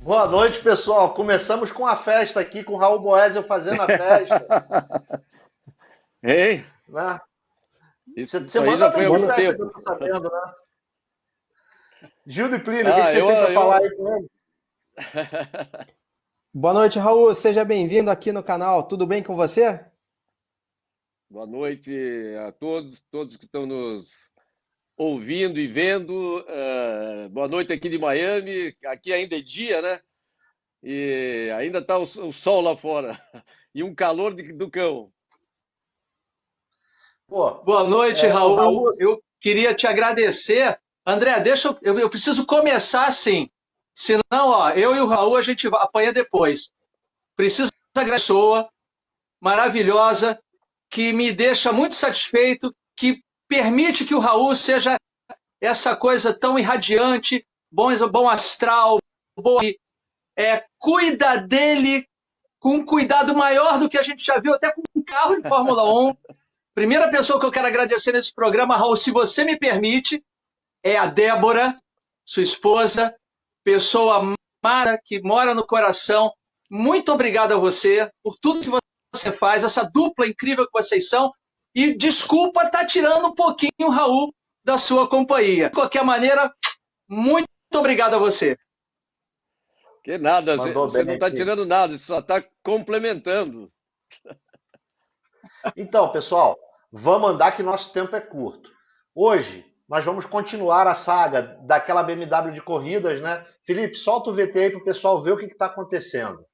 Boa noite, pessoal. Começamos com a festa aqui, com o Raul Boesel fazendo a festa, Hein? né? Isso aí Semana já foi tem há de algum festa que eu tempo. tô sabendo, né? Gildo e Plínio, o que Ah, vocês eu, têm para falar eu... aí com ele? Boa noite, Raul. Seja bem-vindo aqui no canal. Tudo bem com você? Boa noite a todos que estão nos ouvindo e vendo. Boa noite aqui de Miami. Aqui ainda é dia, né? E ainda está o sol lá fora. E um calor do cão. Pô, Boa noite, o Raul. Raul, Eu queria te agradecer. André, eu preciso começar assim. Senão, ó, eu e o Raul a gente apanha depois. Preciso agradecer a pessoa maravilhosa que me deixa muito satisfeito, que permite que o Raul seja essa coisa tão irradiante, bom astral, bom, cuida dele com um cuidado maior do que a gente já viu até com um carro de Fórmula 1. Primeira pessoa que eu quero agradecer nesse programa, Raul, se você me permite, é a Débora, sua esposa, pessoa mara que mora no coração. Muito obrigado a você por tudo que você faz, essa dupla incrível que vocês são. E desculpa estar tirando um pouquinho, Raul, da sua companhia. De qualquer maneira, muito obrigado a você. Que nada, mandou você não bem está aqui. tirando nada, você só está complementando. Então, pessoal, vamos andar que nosso tempo é curto. Hoje, nós vamos continuar a saga daquela BMW de corridas, né? Felipe, solta o VT aí para o pessoal ver o que está acontecendo.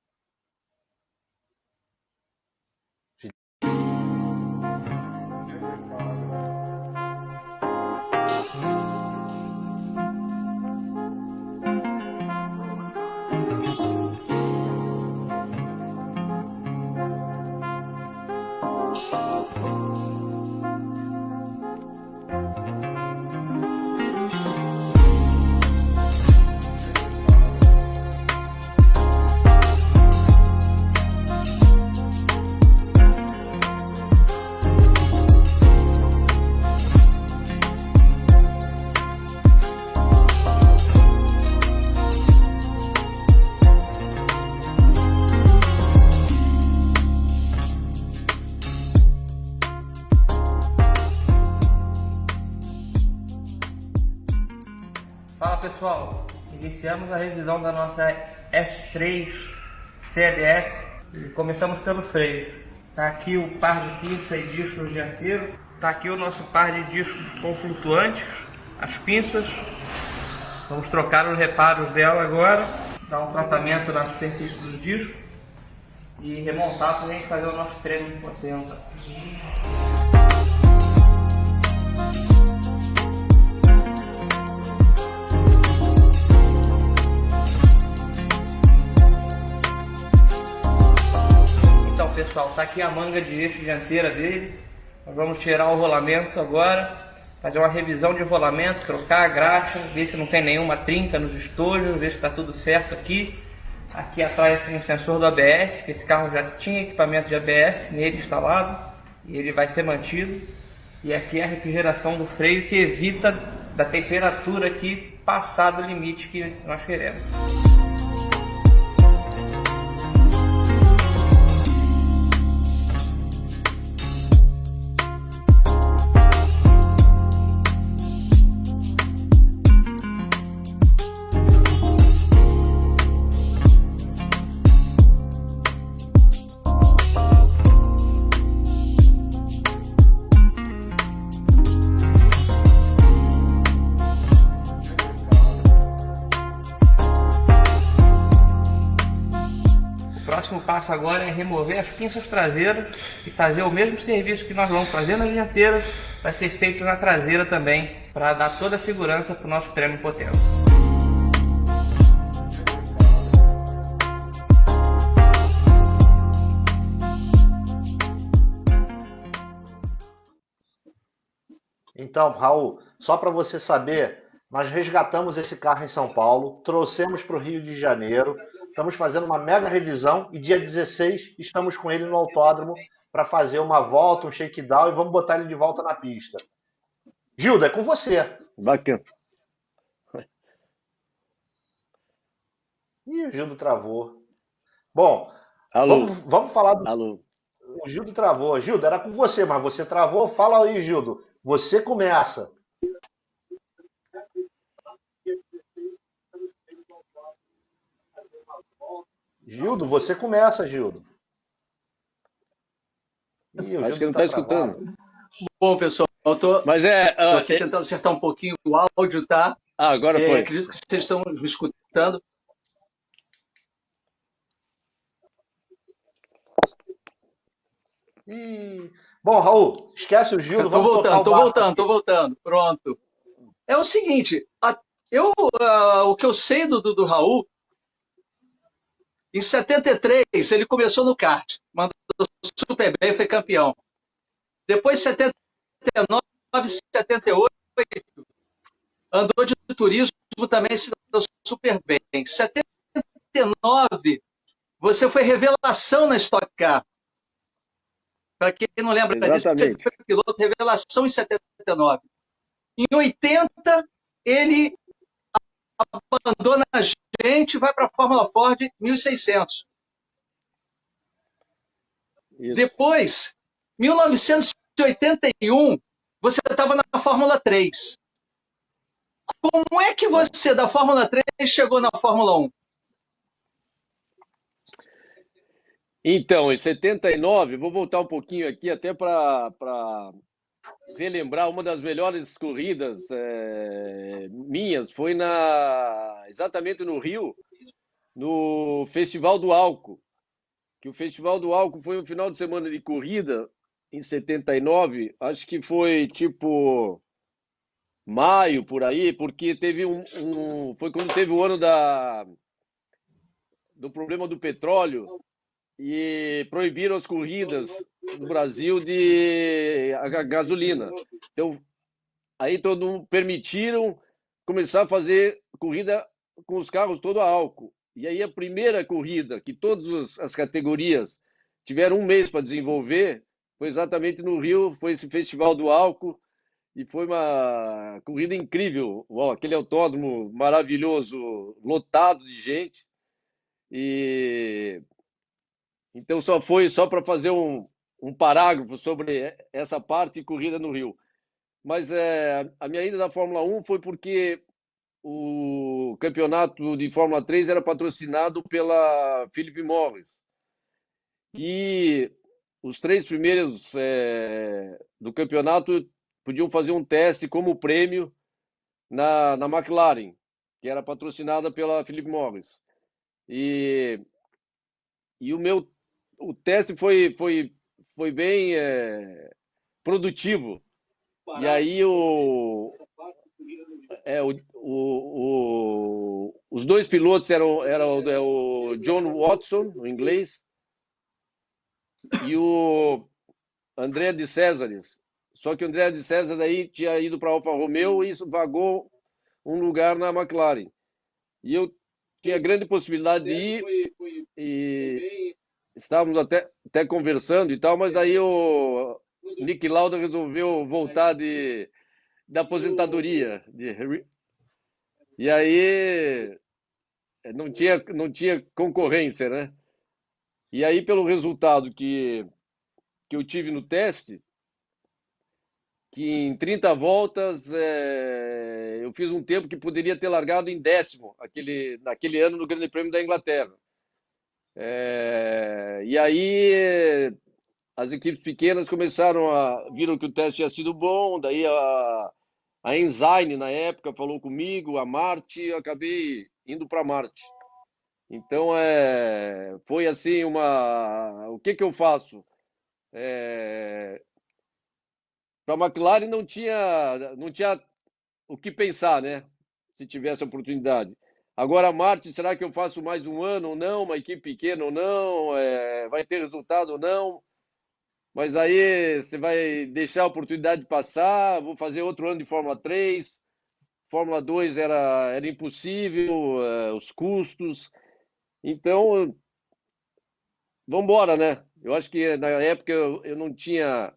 Fala pessoal, iniciamos a revisão da nossa S3 CLS e começamos pelo freio. Tá aqui o par de pinça e discos dianteiros, tá aqui o nosso par de discos com flutuantes, as pinças. Vamos trocar os reparos dela agora, dar um tratamento na superfície dos discos e remontar para a gente fazer o nosso treino de potência. Então pessoal, tá aqui a manga de eixo dianteira dele. Nós vamos tirar o rolamento agora, fazer uma revisão de rolamento, trocar a graxa, ver se não tem nenhuma trinca nos estojos, ver se está tudo certo aqui. Aqui atrás tem o sensor do ABS, que esse carro já tinha equipamento de ABS nele instalado e ele vai ser mantido. E aqui é a refrigeração do freio, que evita da temperatura aqui passar do limite que nós queremos. O próximo passo agora é remover as pinças traseiras e fazer o mesmo serviço que nós vamos fazer na dianteira, vai ser feito na traseira também, para dar toda a segurança para o nosso treino de potência. Então, Raul, só para você saber, nós resgatamos esse carro em São Paulo, trouxemos para o Rio de Janeiro, estamos fazendo uma mega revisão e dia 16 estamos com ele no autódromo para fazer uma volta, um shakedown e vamos botar ele de volta na pista. Gilda, é com você. Bacana. Ih, o Gildo travou. Bom, Alô, vamos falar do. alô. O Gildo travou. Gildo, era com você, mas você travou. Fala aí, Gildo. Você começa. Gildo, você começa, Gildo. Ih, o Acho que Gildo não tá está escutando. travado. Bom, pessoal, eu tô, Mas tô aqui tentando acertar um pouquinho o áudio, tá? agora foi. Acredito que vocês estão me escutando. Ih. Bom, Raul, esquece o Gildo, Tô vamos tocar voltando, o tô barco voltando, aqui. tô voltando. Pronto. É o seguinte, o que eu sei do Raul, em 73 ele começou no kart, mandou super bem, foi campeão. Depois, 79, 78, andou de turismo, também se deu super bem. Em 79, você foi revelação na Stock Car. Para quem não lembra disso, você Exatamente. foi piloto revelação em 79. Em 80, ele abandona a gente e vai para a Fórmula Ford 1600. Isso. Depois, 1981, você estava na Fórmula 3. Como é que você, da Fórmula 3, chegou na Fórmula 1? Então, em 79, vou voltar um pouquinho aqui até para relembrar uma das melhores corridas minhas, foi exatamente no Rio, no Festival do Álcool, que o Festival do Álcool foi um final de semana de corrida em 79, acho que foi tipo maio por aí, porque teve foi quando teve o ano do problema do petróleo e proibiram as corridas no Brasil de gasolina. Então, aí todo mundo permitiram começar a fazer corrida com os carros todo a álcool. E aí a primeira corrida que todas as categorias tiveram um mês para desenvolver foi exatamente no Rio, foi esse Festival do Álcool e foi uma corrida incrível. Aquele autódromo maravilhoso, lotado de gente. E então só para fazer um parágrafo sobre essa parte de corrida no Rio. Mas a minha ida da Fórmula 1 foi porque o campeonato de Fórmula 3 era patrocinado pela Philip Morris. E os três primeiros do campeonato podiam fazer um teste como prêmio na McLaren, que era patrocinada pela Philip Morris. E o teste foi bem produtivo. E aí os dois pilotos eram o John Watson, o inglês, e o André de Césares. Só que o André de Césares aí tinha ido para a Alfa Romeo e isso vagou um lugar na McLaren. E eu tinha grande possibilidade de ir e estávamos até conversando e tal, mas daí o Nick Lauda resolveu voltar da aposentadoria. E aí não tinha concorrência, né? E aí, pelo resultado que eu tive no teste, que em 30 voltas eu fiz um tempo que poderia ter largado em 10º naquele ano no Grande Prêmio da Inglaterra. E aí as equipes pequenas viram que o teste tinha sido bom, daí a Enzyme, na época, falou comigo, a Marte, eu acabei indo para Marte. Então, foi assim o que eu faço? Para a McLaren não tinha o que pensar, né? Se tivesse a oportunidade. Agora, a Marte, será que eu faço mais um ano ou não? Uma equipe pequena ou não? Vai ter resultado ou não? Mas aí você vai deixar a oportunidade passar, vou fazer outro ano de Fórmula 3. Fórmula 2 era impossível, os custos. Então, vamos embora, né? Eu acho que na época eu não tinha,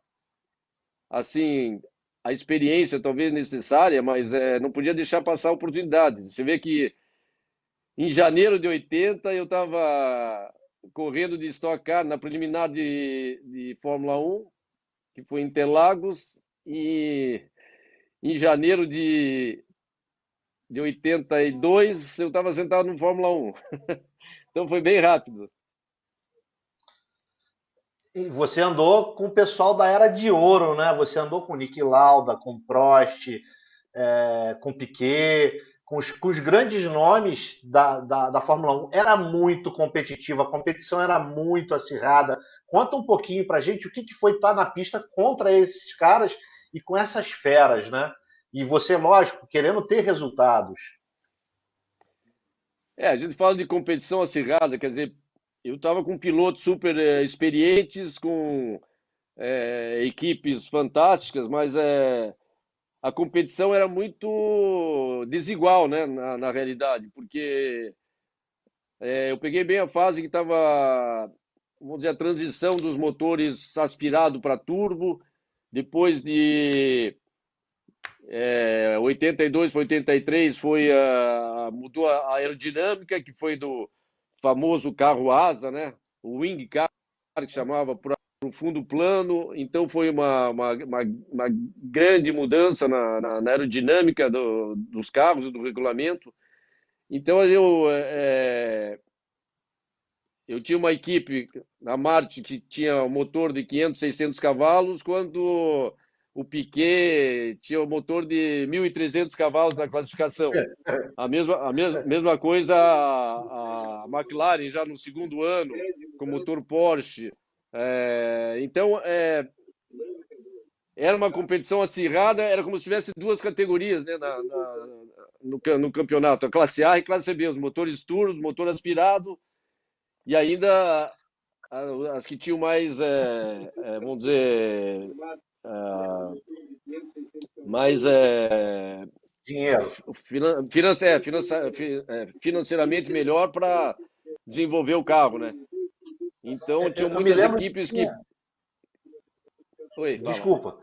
assim, a experiência talvez necessária, mas não podia deixar passar a oportunidade. Você vê que Em janeiro de 80, eu estava correndo de Stock Car na preliminar de Fórmula 1, que foi em Interlagos, e em janeiro de 82 eu estava sentado no Fórmula 1. Então foi bem rápido. E você andou com o pessoal da Era de Ouro, né? Você andou com o Niki Lauda, com o Prost, com o Piquet, com os grandes nomes da Fórmula 1. Era muito competitiva, a competição era muito acirrada. Conta um pouquinho pra gente o que foi estar na pista contra esses caras e com essas feras, né? E você, lógico, querendo ter resultados. A gente fala de competição acirrada, quer dizer, eu estava com pilotos super experientes, com equipes fantásticas, mas a competição era muito desigual, né, na realidade, porque eu peguei bem a fase que estava, vamos dizer, a transição dos motores aspirado para turbo, depois de 82 para 83 mudou a aerodinâmica, que foi do famoso carro asa, né? O wing car, que chamava, para o fundo plano. Então foi uma grande mudança na aerodinâmica dos carros e do regulamento. Então eu tinha uma equipe na Marte que tinha um motor de 500, 600 cavalos, quando o Piquet tinha um motor de 1.300 cavalos na classificação. A mesma coisa a McLaren já no segundo ano, com motor Porsche. Então, era uma competição acirrada, era como se tivesse duas categorias, né, no campeonato, a classe A e a classe B, os motores turbo, motor aspirado, e ainda as que tinham mais, vamos dizer, mais dinheiro, financeiramente melhor para desenvolver o carro, né? Então tinham muitas equipes que... Oi, desculpa.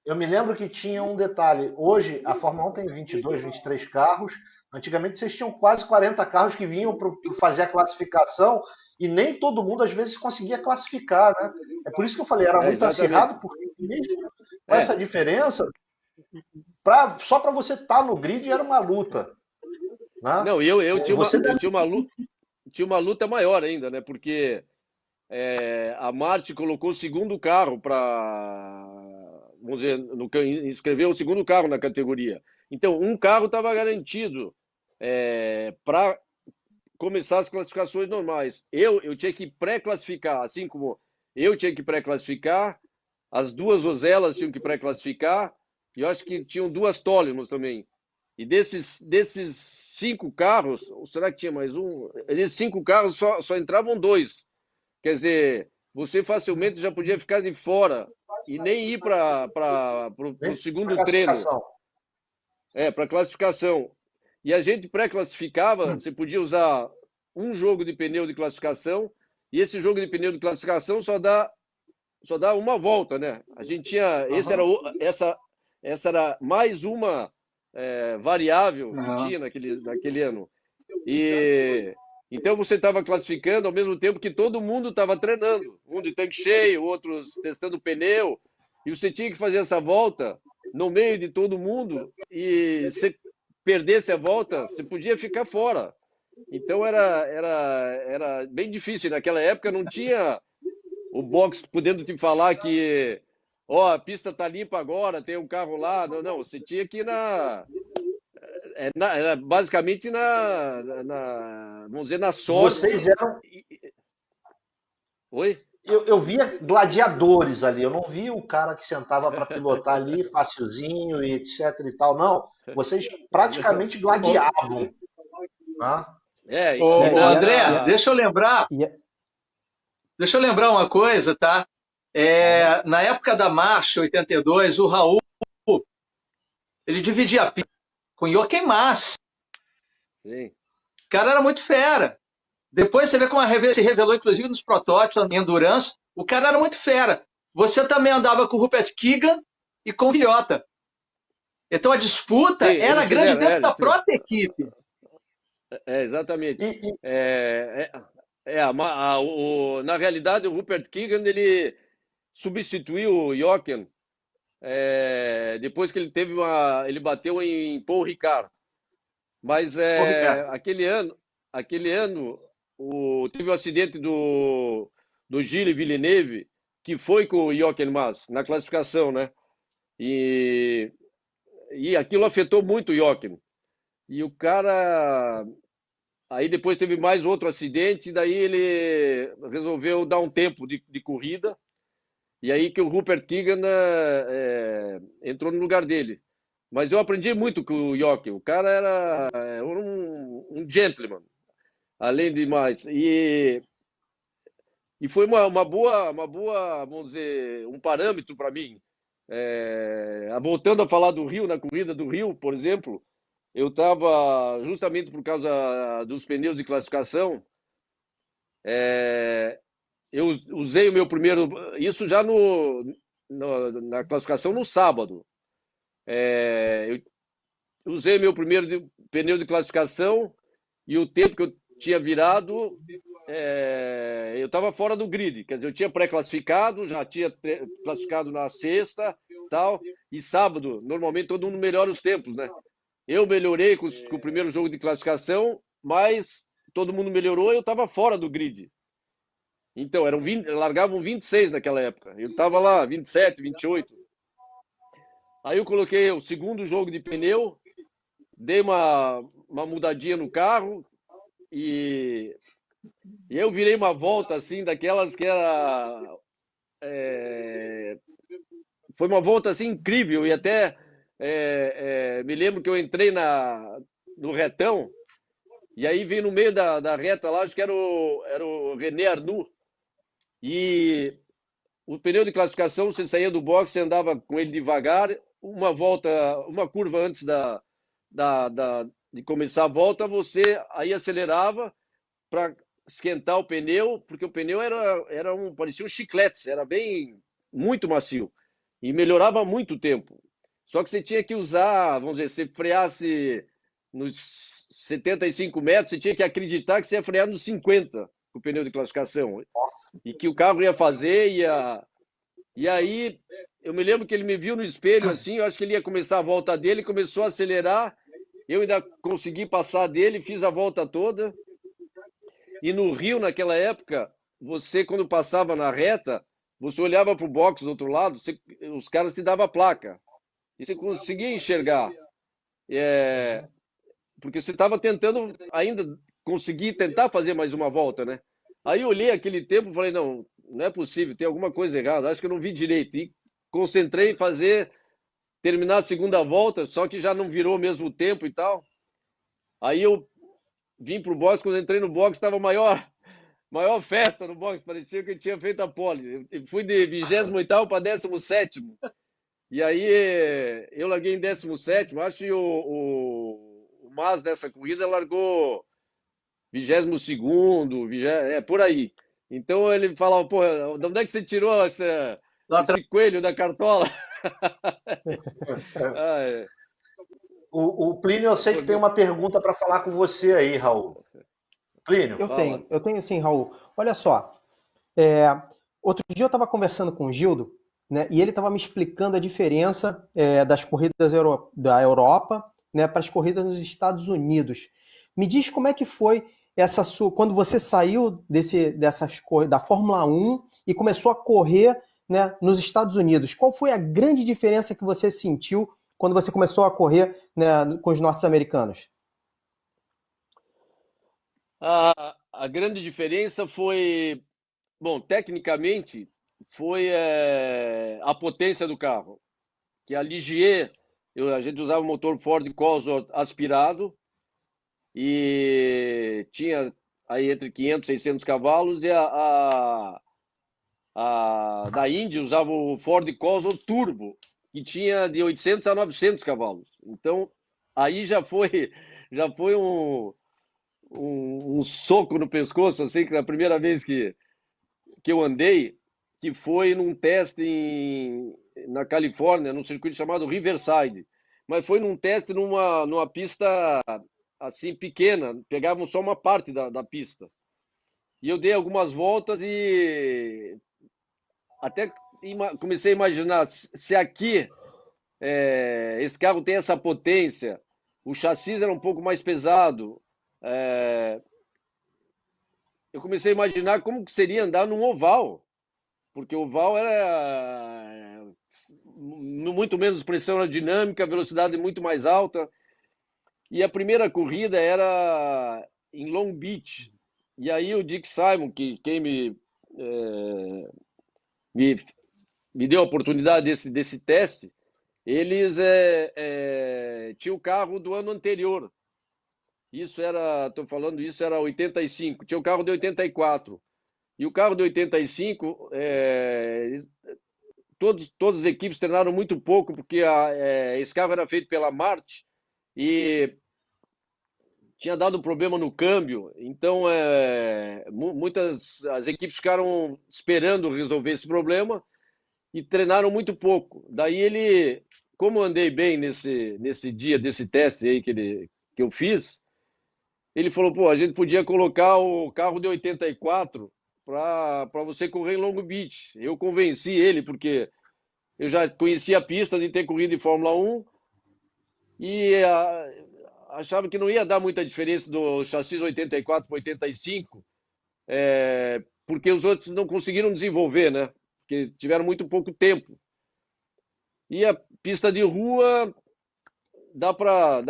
Eu me lembro que tinha um detalhe. Hoje a Fórmula 1 tem 22, 23 carros. Antigamente vocês tinham quase 40 carros que vinham para fazer a classificação e nem todo mundo às vezes conseguia classificar, né? É por isso que eu falei, era muito acirrado, porque mesmo com essa diferença, só para você estar no grid era uma luta. Né? Não, eu tinha uma luta maior ainda, né? Porque a Marte colocou o segundo carro para, vamos dizer, inscreveu o segundo carro na categoria. Então, um carro estava garantido para começar as classificações normais. Eu tinha que pré-classificar, assim como eu tinha que pré-classificar, as duas Rosellas tinham que pré-classificar, e eu acho que tinham duas Toleman também. E desses 5 carros, ou será que tinha mais um? Desses 5 carros só entravam 2. Quer dizer, você facilmente já podia ficar de fora e nem ir para o segundo treino. Para classificação. E a gente pré-classificava, você podia usar um jogo de pneu de classificação, e esse jogo de pneu de classificação só dá uma volta, né? A gente tinha... Essa era mais uma variável que tinha naquele ano. E então você estava classificando ao mesmo tempo que todo mundo estava treinando. Um de tanque cheio, outros testando pneu. E você tinha que fazer essa volta no meio de todo mundo, e se perdesse a volta, você podia ficar fora. Então era bem difícil. Naquela época não tinha o box podendo te falar que a pista está limpa agora, tem um carro lá. Não, você tinha que ir basicamente vamos dizer, na sorte. Vocês eram... Oi? Eu via gladiadores ali, eu não via o cara que sentava para pilotar ali, facilzinho e etc e tal, não. Vocês praticamente gladiavam. Né? André, deixa eu lembrar uma coisa, tá? Na época da Marcha 82, o Raul, ele dividia a pista com Jochen Mass. Sim. O cara era muito fera. Depois você vê como se revelou, inclusive, nos protótipos, em Endurance. O cara era muito fera. Você também andava com o Rupert Keegan e com o Vilhota. Então a disputa era grande dentro da própria equipe. Exatamente. E, É, na realidade, o Rupert Keegan ele substituiu o Jochen depois que ele bateu em Paul Ricard. Mas Ô, Ricardo. aquele ano teve o acidente do Gilles Villeneuve, que foi com o Jochen Mass na classificação, né? E, e aquilo afetou muito o Jochen. E o cara. Aí depois teve mais outro acidente, e daí ele resolveu dar um tempo de corrida. E aí que o Rupert Keegan entrou no lugar dele. Mas eu aprendi muito com o Jochen. O cara era um gentleman, além de mais. E foi uma boa, vamos dizer, um parâmetro para mim. Voltando a falar do Rio, na corrida do Rio, por exemplo, eu estava, justamente por causa dos pneus de classificação, eu usei o meu primeiro, isso já na classificação no sábado. Eu usei meu primeiro pneu de classificação e o tempo que eu tinha virado, eu estava fora do grid. Quer dizer, eu tinha pré-classificado, já tinha classificado na sexta, tal. E sábado, normalmente todo mundo melhora os tempos, né? Eu melhorei com o primeiro jogo de classificação, mas todo mundo melhorou e eu estava fora do grid. Então, largavam 26 naquela época. Eu estava lá, 27, 28. Aí eu coloquei o segundo jogo de pneu, dei uma mudadinha no carro e eu virei uma volta assim, daquelas que era. Foi uma volta assim incrível e até me lembro que eu entrei no retão e aí veio no meio da reta lá, acho que era o René Arnoux. E o pneu de classificação, você saía do box, você andava com ele devagar, uma curva antes de começar a volta, você aí acelerava para esquentar o pneu, porque o pneu parecia um chiclete, era muito macio e melhorava muito o tempo. Só que você tinha que usar, vamos dizer, se freasse nos 75 metros, você tinha que acreditar que você ia frear nos 50 com o pneu de classificação. E que o carro ia fazer, e aí eu me lembro que ele me viu no espelho assim, eu acho que ele ia começar a volta dele, começou a acelerar, eu ainda consegui passar dele, fiz a volta toda. E no Rio, naquela época, você quando passava na reta, você olhava para o box do outro lado, os caras te davam a placa. E você conseguia enxergar. Porque você estava tentando ainda conseguir tentar fazer mais uma volta, né? Aí eu olhei aquele tempo e falei, não é possível, tem alguma coisa errada, acho que eu não vi direito. E concentrei em terminar a segunda volta, só que já não virou o mesmo tempo e tal. Aí eu vim pro box, quando entrei no box, estava maior festa no box, parecia que eu tinha feito a pole. Eu fui de 28º para 17º. E aí eu larguei em 17º, acho que o Mas nessa corrida largou 22º, por aí. Então ele falava, pô, de onde é que você tirou esse coelho da cartola? O Plínio, eu sei que tem uma pergunta para falar com você aí, Raul. Plínio. Eu tenho sim, Raul. Olha só, outro dia eu estava conversando com o Gildo, né, e ele estava me explicando a diferença das corridas da Europa, né, para as corridas nos Estados Unidos. Me diz como é que foi quando você saiu da Fórmula 1 e começou a correr, né, nos Estados Unidos. Qual foi a grande diferença que você sentiu quando você começou a correr, né, com os norte-americanos? A grande diferença foi, bom, tecnicamente, foi a potência do carro. Que a Ligier, a gente usava o motor Ford Cosworth aspirado e tinha aí entre 500 e 600 cavalos, e da Indy usava o Ford Cosworth Turbo, que tinha de 800 a 900 cavalos. Então, aí já foi um soco no pescoço, assim, que a primeira vez que eu andei, que foi num teste na Califórnia, num circuito chamado Riverside. Mas foi num teste numa pista assim pequena, pegavam só uma parte da pista. E eu dei algumas voltas e até comecei a imaginar se aqui esse carro tem essa potência, o chassi era um pouco mais pesado. Eu comecei a imaginar como que seria andar num oval, porque o oval era muito menos pressão aerodinâmica, velocidade muito mais alta. E a primeira corrida era em Long Beach. E aí o Dick Simon, quem me, me deu a oportunidade desse teste, eles tinham o carro do ano anterior. Estou falando, isso era 85. Tinha o carro de 84. E o carro de 85, todas as equipes treinaram muito pouco, porque esse carro era feito pela Marte e tinha dado problema no câmbio. Então, muitas as equipes ficaram esperando resolver esse problema e treinaram muito pouco. Daí como eu andei bem nesse dia desse teste aí que eu fiz, ele falou, pô, a gente podia colocar o carro de 84 para você correr em Long Beach. Eu convenci ele, porque eu já conhecia a pista de ter corrido em Fórmula 1 e achava que não ia dar muita diferença do chassi 84 para 85, porque os outros não conseguiram desenvolver, né? Porque tiveram muito pouco tempo. E a pista de rua dá para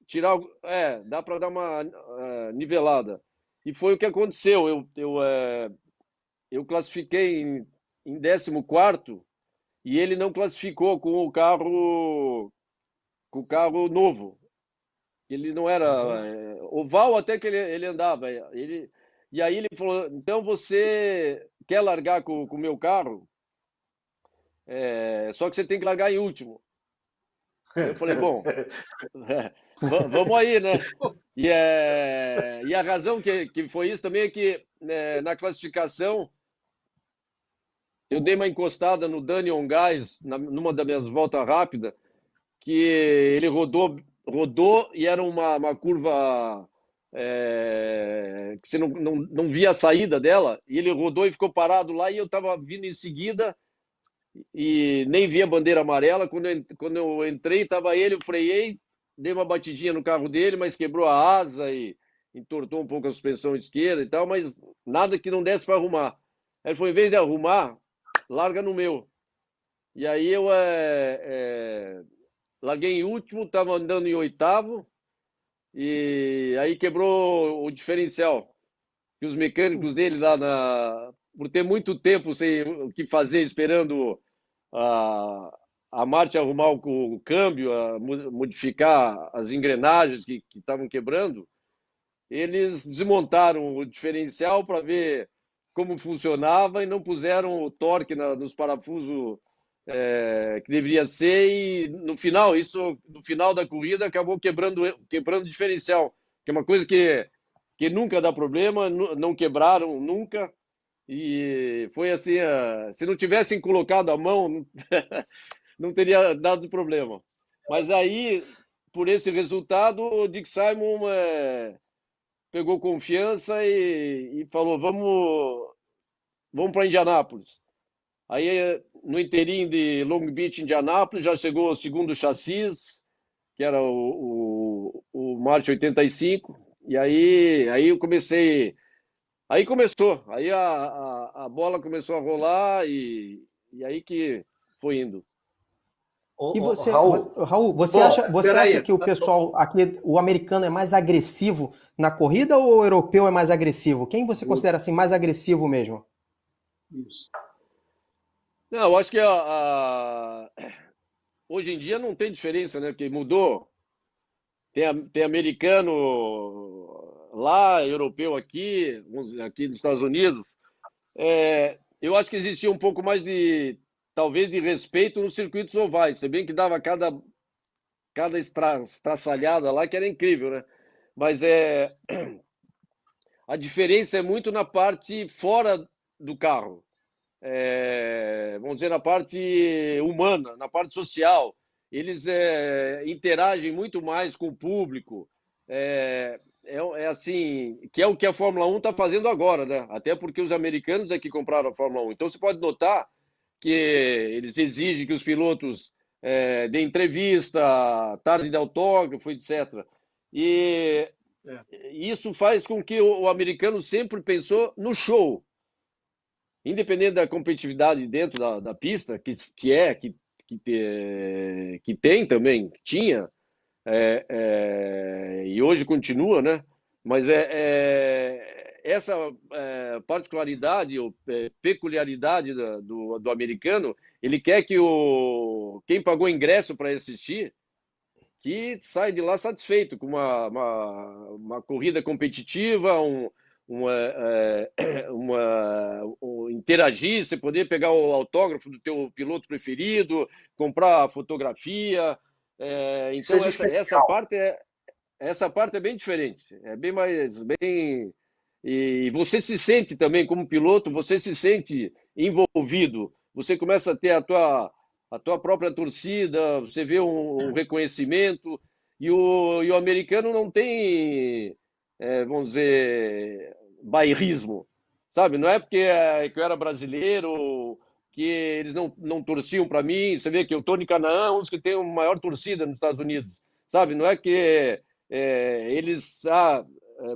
tirar, dá para dar uma nivelada. E foi o que aconteceu. Eu classifiquei em 14º e ele não classificou com o carro novo. Ele não era oval, até que ele andava. E aí ele falou, então você quer largar com o meu carro? Só que você tem que largar em último. Eu falei, bom, vamos aí, né? E a razão que foi isso também é que na classificação eu dei uma encostada no Dani Ongais numa das minhas voltas rápidas, que ele rodou e era uma curva que você não via a saída dela, e ele rodou e ficou parado lá, e eu estava vindo em seguida e nem vi a bandeira amarela. Quando eu entrei, estava ele, eu freiei, dei uma batidinha no carro dele, mas quebrou a asa e entortou um pouco a suspensão esquerda e tal, mas nada que não desse para arrumar. Aí ele falou, em vez de arrumar, larga no meu. E aí eu larguei em último, estava andando em 8º, e aí quebrou o diferencial. E os mecânicos dele lá, por ter muito tempo sem o que fazer, esperando a Marte arrumar o câmbio, modificar as engrenagens que estavam quebrando, eles desmontaram o diferencial para ver como funcionava e não puseram o torque nos parafusos que deveria ser, e no final da corrida acabou quebrando o diferencial, que é uma coisa que nunca dá problema, não quebraram nunca. E foi assim, se não tivessem colocado a mão, não teria dado problema. Mas aí, por esse resultado, o Dick Simon pegou confiança e falou, vamos para Indianápolis. Aí, no inteirinho de Long Beach, Indianápolis, já chegou o segundo chassi, que era o March 85, e aí eu comecei. Aí começou, aí a bola começou a rolar e aí que foi indo. E você, Raul, Raul, você acha que o pessoal aqui, o americano é mais agressivo na corrida ou o europeu é mais agressivo? Quem você considera assim mais agressivo mesmo? Isso. Não, eu acho que hoje em dia não tem diferença, né? Porque mudou. Tem americano lá, europeu aqui nos Estados Unidos. Eu acho que existia um pouco mais talvez de respeito nos circuitos ovais, se bem que dava cada estraçalhada lá que era incrível, né? Mas a diferença é muito na parte fora do carro. Vamos dizer, na parte humana, na parte social. Eles interagem muito mais com o público. é assim, que é o que a Fórmula 1 está fazendo agora, né? Até porque os americanos é que compraram a Fórmula 1. Então você pode notar que eles exigem que os pilotos deem entrevista, tarde de autógrafo, etc. E isso faz com que o americano sempre pensou no show. Independente da competitividade dentro da pista, que tem também, tinha, e hoje continua, né? Mas essa particularidade ou peculiaridade do americano, ele quer que quem pagou ingresso para assistir, que sai de lá satisfeito com uma corrida competitiva, interagir, você poder pegar o autógrafo do teu piloto preferido, comprar fotografia. Então essa parte é bem diferente, é bem mais e você se sente também como piloto, você se sente envolvido, você começa a ter a tua própria torcida, você vê um reconhecimento, e o americano não tem, vamos dizer, bairrismo, sabe? Não é porque que eu era brasileiro que eles não torciam para mim. Você vê que o Tony Kanaan, um dos que tem a maior torcida nos Estados Unidos, sabe? Não é que eles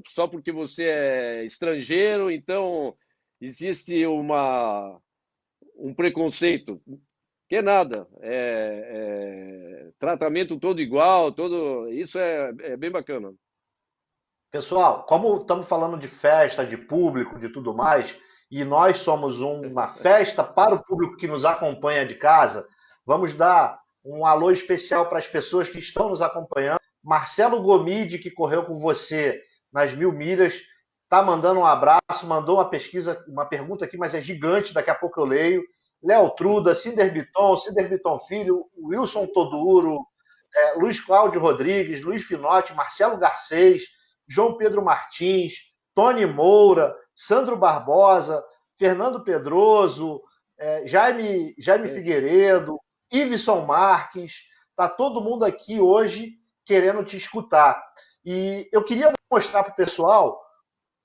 só porque você é estrangeiro, então existe um preconceito. Que nada, tratamento todo igual, isso é bem bacana. Pessoal, como estamos falando de festa, de público, de tudo mais, e nós somos uma festa para o público que nos acompanha de casa, vamos dar um alô especial para as pessoas que estão nos acompanhando. Marcelo Gomide, que correu com você nas 1000 milhas, está mandando um abraço, mandou uma pergunta aqui, mas é gigante, daqui a pouco eu leio. Léo Truda, Cinder Bitton Filho, Wilson Toduro, Luiz Cláudio Rodrigues, Luiz Finotti, Marcelo Garcês, João Pedro Martins, Tony Moura, Sandro Barbosa, Fernando Pedroso, Jaime Figueiredo, Iveson Marques. Está todo mundo aqui hoje querendo te escutar. E eu queria mostrar para o pessoal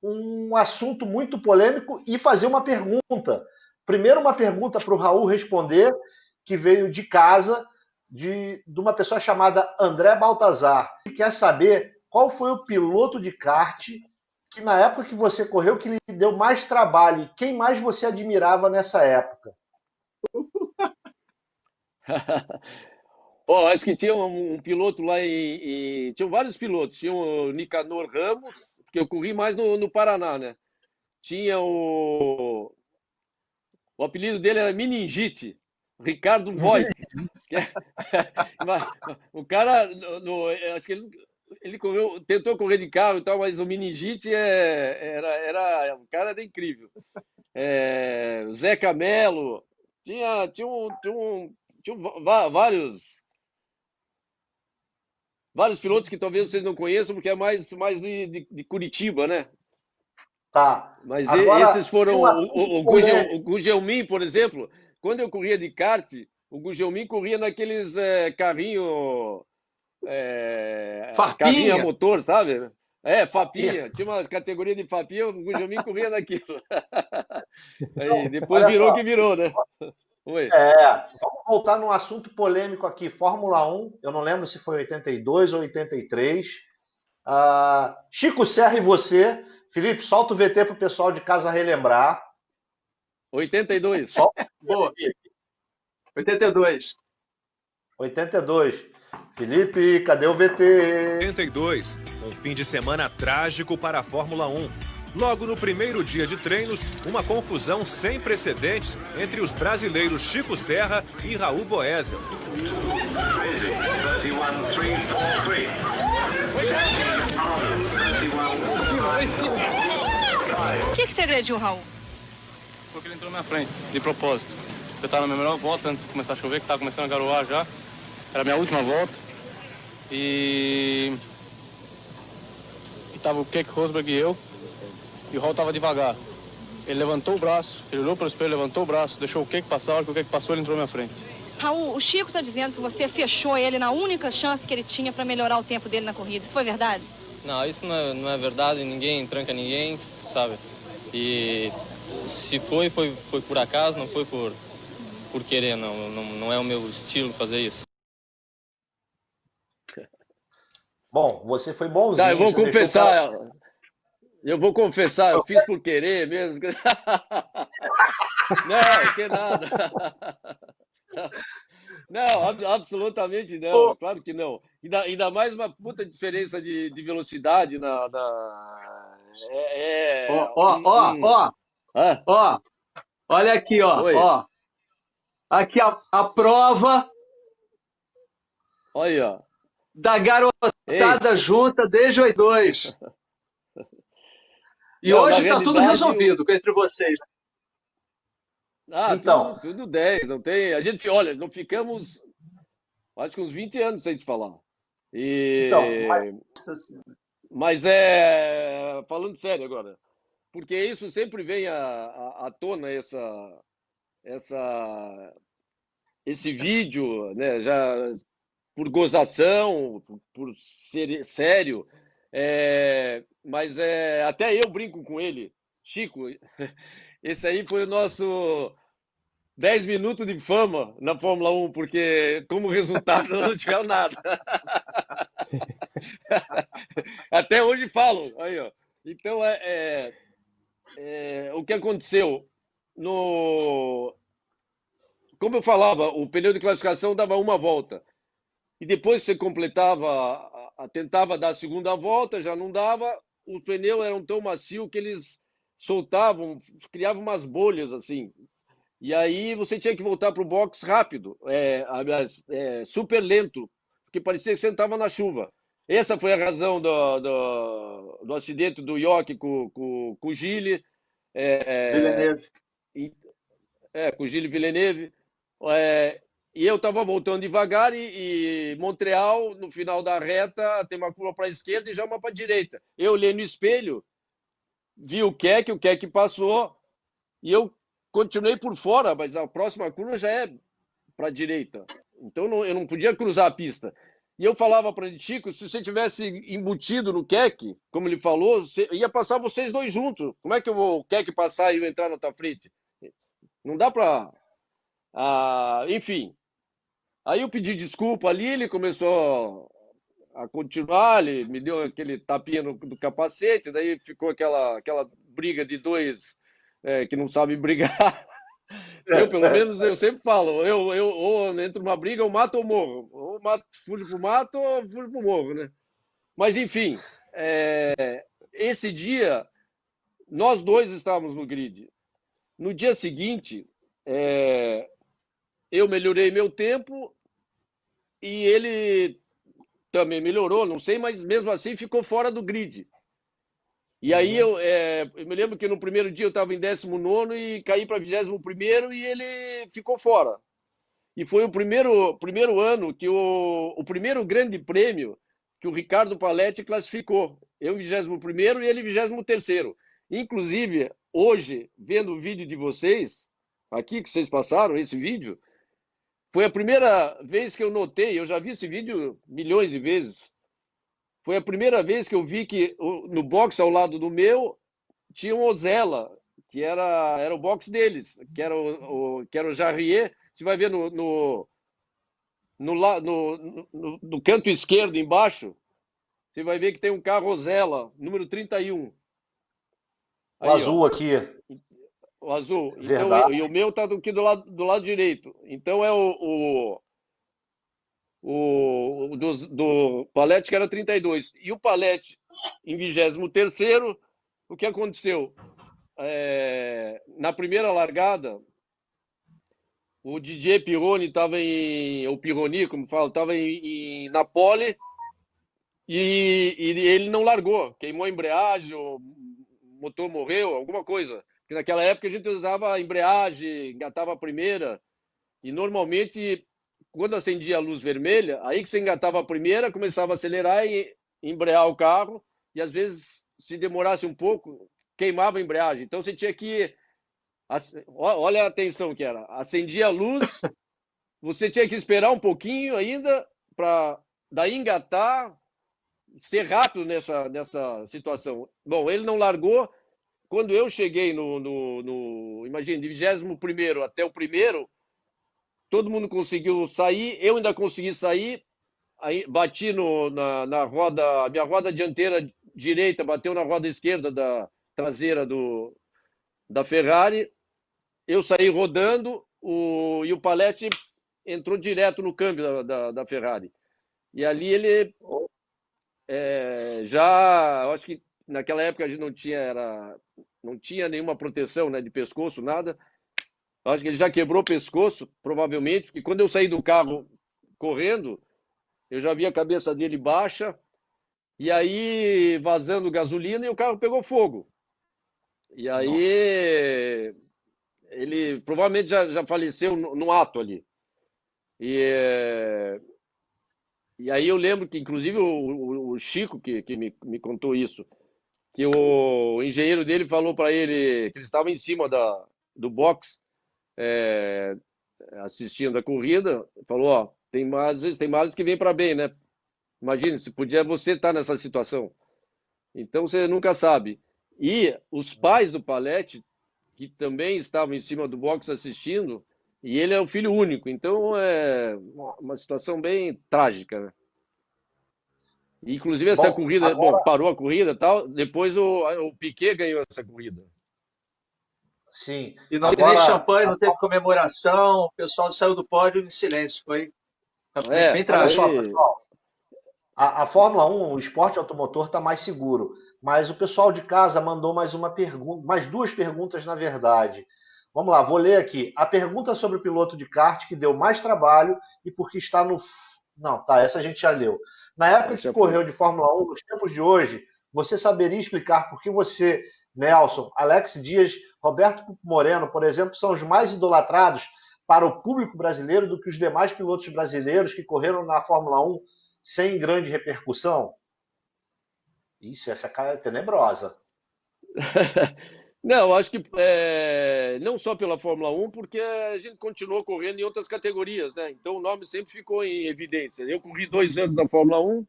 um assunto muito polêmico e fazer uma pergunta. Primeiro, uma pergunta para o Raul responder, que veio de casa, de uma pessoa chamada André Baltazar. Ele quer saber qual foi o piloto de kart que, na época que você correu, que lhe deu mais trabalho. E quem mais você admirava nessa época? Acho que tinha um piloto lá tinham vários pilotos. Tinha o Nicanor Ramos, que eu corri mais no Paraná, né? Tinha o apelido dele era Meningite, Ricardo Voigt. O cara, acho que ele tentou correr de carro e tal, mas o Meningite o cara era incrível. Zé Camelo, tinha vários pilotos que talvez vocês não conheçam, porque é mais de Curitiba, né? Tá. Mas agora, esses foram o Gugelmin, por exemplo. Quando eu corria de kart, o Gugelmin corria naqueles carrinho carrinho a motor, sabe? Fapinha. Tinha uma categoria de Fapinha, o Gugelmin corria naquilo. Aí, depois virou o que virou, né? Oi. Vamos voltar num assunto polêmico aqui. Fórmula 1, eu não lembro se foi 82 ou 83. Chico Serra e você. Felipe, solta o VT para o pessoal de casa relembrar. 82. Boa. 82. 82. Felipe, cadê o VT? 82. Um fim de semana trágico para a Fórmula 1. Logo no primeiro dia de treinos, uma confusão sem precedentes entre os brasileiros Chico Serra e Raul Boesel. O que você agrediu, Raul? Porque ele entrou na minha frente, de propósito. Você tá na minha melhor volta antes de começar a chover, que tava começando a garoar já. Era a minha última volta. E tava o Keck Rosberg e eu. E o Raul tava devagar. Ele levantou o braço, ele olhou para o espelho, levantou o braço, deixou o Keck passar. A hora que o Keck passou, ele entrou na minha frente. Raul, o Chico tá dizendo que você fechou ele na única chance que ele tinha para melhorar o tempo dele na corrida. Isso foi verdade? Não, isso não é verdade, ninguém tranca ninguém, sabe? E se foi por acaso, não foi por querer, não é o meu estilo fazer isso. Bom, você foi Tá, bonzinho, eu vou você deixou o cara. confessar. Eu vou confessar, eu fiz por querer mesmo. Não, que nada. Não, absolutamente não, Ô, claro que não. Ainda mais uma puta diferença de velocidade ó, é ó, ó, ó, Ah, ó, olha aqui, ó, oi, ó. Aqui a prova olha, ó. da Ei, garotada junta desde 82. E não, na hoje tá tudo realidade, resolvido entre vocês. Então, tudo 10, não tem. A gente, olha, não ficamos, acho que uns 20 anos sem te falar. então, E, Nossa Senhora. mas falando sério agora, porque isso sempre vem à tona essa, esse vídeo, né, já por gozação, por ser sério, mas até eu brinco com ele, Chico, esse aí foi o nosso 10 minutos de fama na Fórmula 1, porque como resultado não tivemos nada. Até hoje falam, aí, ó. Então, o que aconteceu? No, como eu falava, o pneu de classificação dava uma volta. E depois você completava, tentava dar a segunda volta, já não dava. Os pneus eram tão macios que eles soltavam, criavam umas bolhas assim. E aí você tinha que voltar para o box rápido, aliás, super lento, porque parecia que você estava na chuva. Essa foi a razão do acidente do Yoki com o Gilles, Villeneuve. e- com o Gilles Villeneuve. É, e eu estava voltando devagar e Montreal, no final da reta, tem uma curva para a esquerda e já uma para a direita. Eu olhei no espelho, vi o Keck passou e eu continuei por fora, mas a próxima curva já é para a direita. Então eu não podia cruzar a pista. E eu falava para ele, Chico, se você tivesse embutido no Keck, como ele falou, ia passar vocês dois juntos. Como é que eu vou o Keck passar e eu entrar na tua frente? Não dá para. Enfim. Aí eu pedi desculpa ali, ele começou a continuar, ele me deu aquele tapinha no capacete, daí ficou aquela briga de dois que não sabem brigar. Eu, pelo menos, eu sempre falo, eu ou entro numa briga, eu mato ou morro. Ou mato, fujo pro mato ou fujo pro morro, né? Mas, enfim, esse dia, nós dois estávamos no grid. No dia seguinte, eu melhorei meu tempo e ele também melhorou, não sei, mas mesmo assim ficou fora do grid. E aí eu me lembro que no primeiro dia eu estava em 19º e caí para 21º e ele ficou fora. E foi o primeiro ano que o primeiro grande prêmio que o Ricardo Paletti classificou. Eu em 21º e ele em 23º. Inclusive, hoje, vendo o vídeo de vocês, aqui que vocês passaram, esse vídeo, foi a primeira vez que eu notei, eu já vi esse vídeo milhões de vezes, foi a primeira vez que eu vi que no box ao lado do meu tinha um Ozella, que era o box deles, que era o Jarrier. Você vai ver no canto esquerdo embaixo, você vai ver que tem um carro Ozella, número 31. o Aí, ó, azul aqui, o azul. Então, verdade. e o meu tá aqui do lado direito. Então é do Paletti, que era 32. E o Paletti, em 23º, o que aconteceu? Na primeira largada, o Didier Pironi estava o Pironi, como fala, estava na pole e ele não largou, queimou a embreagem, o motor morreu, alguma coisa. Porque naquela época a gente usava a embreagem, engatava a primeira, e normalmente, quando acendia a luz vermelha, aí que você engatava a primeira, começava a acelerar e embrear o carro, e às vezes, se demorasse um pouco, queimava a embreagem. Então você tinha que. Olha a atenção que era. Acendia a luz, você tinha que esperar um pouquinho ainda para daí engatar, ser rápido nessa situação. Bom, ele não largou. Quando eu cheguei imagina, de 21º até o primeiro, todo mundo conseguiu sair, eu ainda consegui sair, aí bati na roda, a minha roda dianteira direita bateu na roda esquerda da traseira da Ferrari, eu saí rodando e o Paletti entrou direto no câmbio da Ferrari. E ali ele eu acho que naquela época a gente não tinha nenhuma proteção, né, de pescoço, nada. Eu acho que ele já quebrou o pescoço, provavelmente, porque quando eu saí do carro correndo, eu já vi a cabeça dele baixa, e aí vazando gasolina, e o carro pegou fogo. E aí ele provavelmente já faleceu no ato ali. E aí eu lembro que, inclusive, o Chico, que me contou isso, que o engenheiro dele falou para ele que ele estava em cima do box, assistindo a corrida, falou, ó, às vezes tem males que vêm para bem, né? Imagine, se podia você estar nessa situação. Então você nunca sabe. E os pais do Paletti, que também estavam em cima do box assistindo, e ele é o filho único, então é uma situação bem trágica, né? Inclusive essa corrida, agora... parou a corrida e tal, depois o Piquet ganhou essa corrida. Sim. E não teve champanhe, não teve comemoração, o pessoal saiu do pódio em silêncio, foi bem trágico. Olha só, pessoal, a Fórmula 1, o esporte automotor está mais seguro, mas o pessoal de casa mandou mais duas perguntas, na verdade. Vamos lá, vou ler aqui. A pergunta sobre o piloto de kart que deu mais trabalho e porque está no... Não, tá, essa a gente já leu. Na época que correu de Fórmula 1, nos tempos de hoje, você saberia explicar por que você, Nelson, Alex Dias, Roberto Moreno, por exemplo, são os mais idolatrados para o público brasileiro do que os demais pilotos brasileiros que correram na Fórmula 1 sem grande repercussão? Isso, essa cara é tenebrosa. Não, acho que não só pela Fórmula 1, porque a gente continuou correndo em outras categorias, né? Então o nome sempre ficou em evidência. Eu corri 2 anos na Fórmula 1,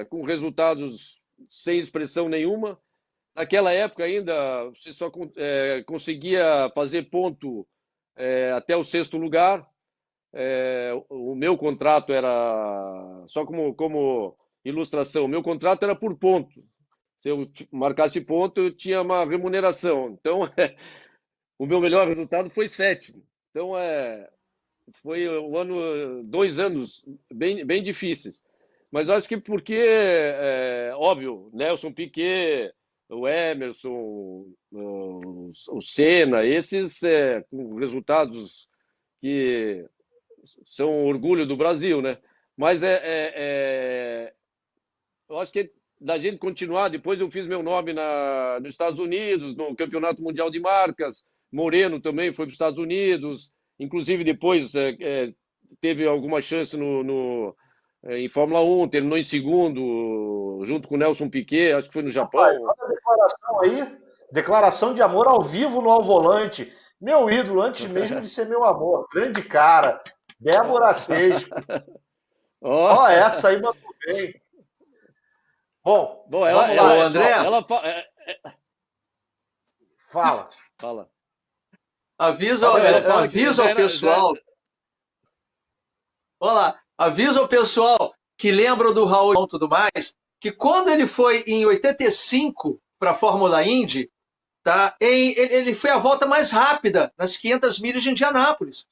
com resultados sem expressão nenhuma. Naquela época ainda você só conseguia fazer ponto até o 6º lugar. O meu contrato era, só como ilustração, o meu contrato era por ponto. Se eu marcasse ponto, eu tinha uma remuneração. Então, o meu melhor resultado foi 7º. Então, foi 2 anos bem difíceis. Mas acho que porque, óbvio, Nelson Piquet, o Emerson, o Senna, esses com resultados que são orgulho do Brasil, né? Mas eu acho que da gente continuar, depois eu fiz meu nome nos Estados Unidos, no Campeonato Mundial de Marcas, Moreno também foi para os Estados Unidos, inclusive depois teve alguma chance em Fórmula 1, terminou em 2º, junto com o Nelson Piquet, acho que foi no Japão. Olha a declaração aí, declaração de amor ao vivo no Ao Volante. Meu ídolo, antes mesmo de ser meu amor, grande cara, Débora Seisco. Essa aí mandou bem. Bom, vamos lá, André. Fala. Avisa ao pessoal. Olá, avisa ao pessoal que lembram do Raul e tudo mais, que quando ele foi em 85 para a Fórmula Indy, tá? Ele foi a volta mais rápida nas 500 milhas de Indianápolis.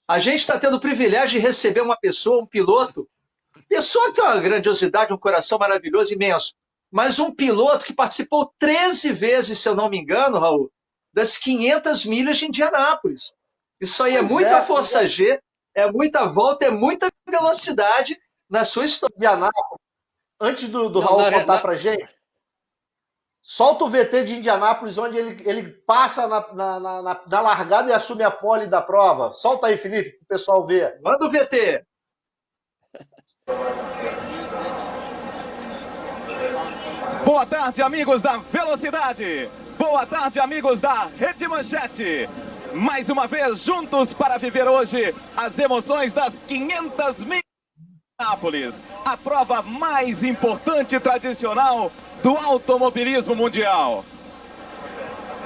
A gente está tendo o privilégio de receber uma pessoa, um piloto, pessoa que tem uma grandiosidade, um coração maravilhoso, imenso, mas um piloto que participou 13 vezes, se eu não me engano, Raul, das 500 milhas de Indianápolis. Isso aí é muita força G, é muita volta, é muita velocidade na sua história. Indianápolis, antes do Raul contar pra gente, solta o VT de Indianápolis, onde ele passa na largada e assume a pole da prova. Solta aí, Felipe, para o pessoal ver. Manda o VT. Boa tarde, amigos da Velocidade. Boa tarde, amigos da Rede Manchete. Mais uma vez juntos para viver hoje as emoções das 500 milhas Indianápolis, a prova mais importante e tradicional do automobilismo mundial.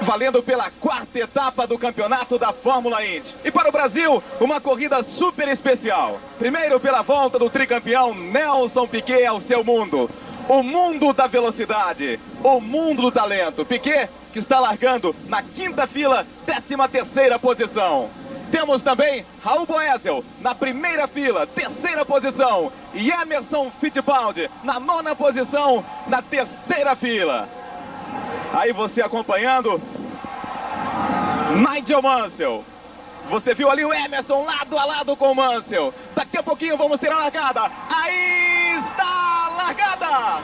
Valendo pela 4ª etapa do campeonato da Fórmula Indy. E para o Brasil, uma corrida super especial. Primeiro pela volta do tricampeão Nelson Piquet ao seu mundo. O mundo da velocidade, o mundo do talento. Piquet, que está largando na 5ª fila, 13ª posição. Temos também Raul Boesel na 1ª fila, 3ª posição. E Emerson Fittipaldi na 9ª posição, na 3ª fila. Aí você acompanhando Nigel Mansell. Você viu ali o Emerson lado a lado com o Mansell. Daqui a pouquinho vamos ter a largada. Aí está a largada.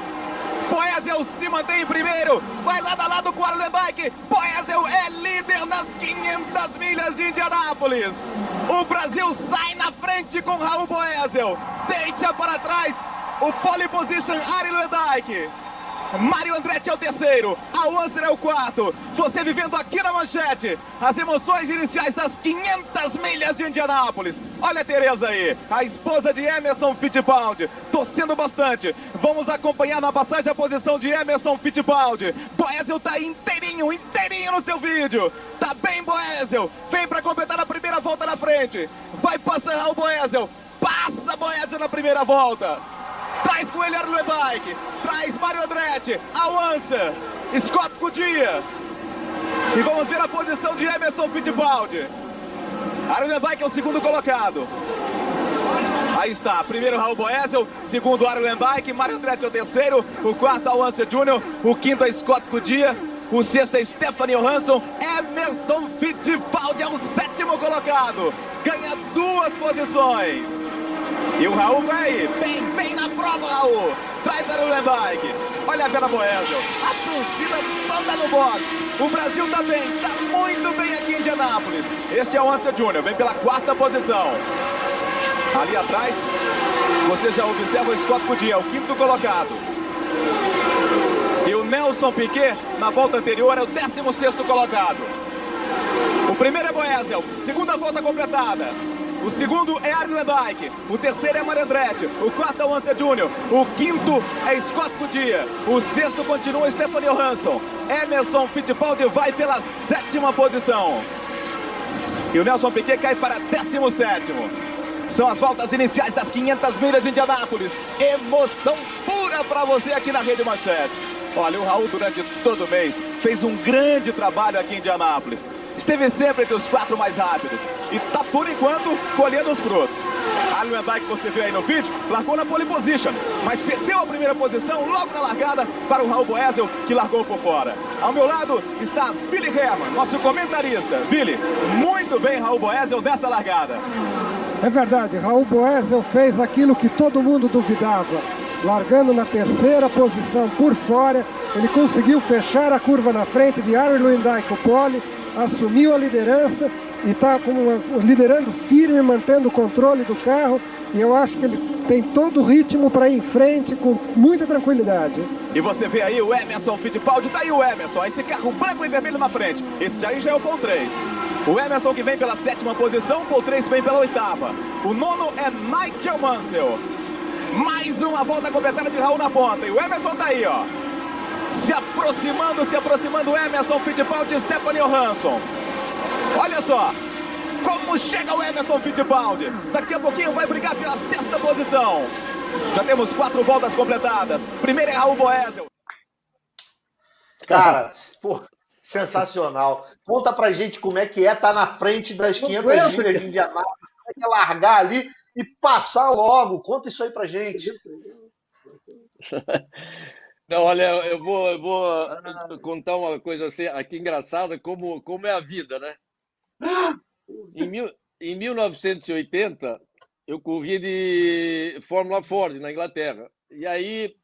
Boesel se mantém em primeiro. Vai lado a lado com o Arlen Bike. Boesel é líder nas 500 milhas de Indianápolis. O Brasil sai na frente com Raul Boesel. Deixa para trás o pole position Arlen Bike. Mário Andretti é o terceiro, Al Unser é o quarto. Você vivendo aqui na manchete as emoções iniciais das 500 milhas de Indianápolis. Olha a Tereza aí, a esposa de Emerson Fittipaldi, torcendo bastante. Vamos acompanhar na passagem a posição de Emerson Fittipaldi. Boesel tá inteirinho no seu vídeo. Tá bem, Boesel. Vem para completar a primeira volta na frente. Vai passar o Boesel. Passa Boesel na primeira volta. Traz com ele Arlen Bike, traz Mário Andretti, Al Unser, Scott Goodyear. E vamos ver a posição de Emerson Fittipaldi. Arlen Bike é o segundo colocado. Aí está, primeiro Raul Boesel, segundo Arlen Bike, Mário Andretti é o terceiro, o quarto Al Unser Jr., o quinto é Scott Goodyear, o sexto é Stefano Johansson, Emerson Fittipaldi é o 7º colocado. Ganha 2 posições. E o Raul vai bem na prova, Raul. Traz a Arlen Bike. Olha a Vera Boesel. A torcida toda no box. O Brasil tá bem, tá muito bem aqui em Indianápolis. Este é o Unser Jr., vem pela 4ª posição. Ali atrás, você já observa o Scott Goodyear, o 5º colocado. E o Nelson Piquet, na volta anterior, é o 16º colocado. O primeiro é Boesel, segunda volta completada. O segundo é Arlen Bike, o terceiro é Mário Andretti, o quarto é o Unser Jr., o quinto é Scott Goodyear, o sexto continua Stefano Johansson. Emerson Fittipaldi vai pela 7ª posição. E o Nelson Piquet cai para 17º. São as voltas iniciais das 500 milhas de Indianápolis. Emoção pura para você aqui na Rede Manchete. Olha, o Raul durante todo o mês fez um grande trabalho aqui em Indianápolis. Esteve sempre entre os 4 mais rápidos e está, por enquanto, colhendo os frutos. Arlen Bike, que você vê aí no vídeo, largou na pole position, mas perdeu a primeira posição logo na largada para o Raul Boesel, que largou por fora. Ao meu lado está Billy Herman, nosso comentarista. Billy, muito bem Raul Boesel nessa largada. É verdade, Raul Boesel fez aquilo que todo mundo duvidava. Largando na 3ª posição por fora, ele conseguiu fechar a curva na frente de Arlen Bike, o pole, assumiu a liderança e está liderando firme, mantendo o controle do carro. E eu acho que ele tem todo o ritmo para ir em frente com muita tranquilidade. E você vê aí o Emerson Fittipaldi, tá aí o Emerson, esse carro branco e vermelho na frente. Esse aí já é o pole 3. O Emerson que vem pela 7ª posição, o pole 3 vem pela 8ª. O nono é Nigel Mansell. Mais uma volta completada de Raul na ponta. E o Emerson tá aí, ó. Se aproximando Emerson Fittipaldi e Stefano Johansson. Olha só como chega o Emerson Fittipaldi. Daqui a pouquinho vai brigar pela 6ª posição. Já temos 4 voltas completadas. Primeiro é Raul Boesel. Cara, pô, sensacional. Conta pra gente como é que é estar na frente das 500 milhas de Indianápolis. Como é que é largar ali e passar logo. Conta isso aí pra gente. Não, olha, eu vou contar uma coisa assim, aqui engraçada, como é a vida, né? Em 1980, eu corri de Fórmula Ford na Inglaterra. E aí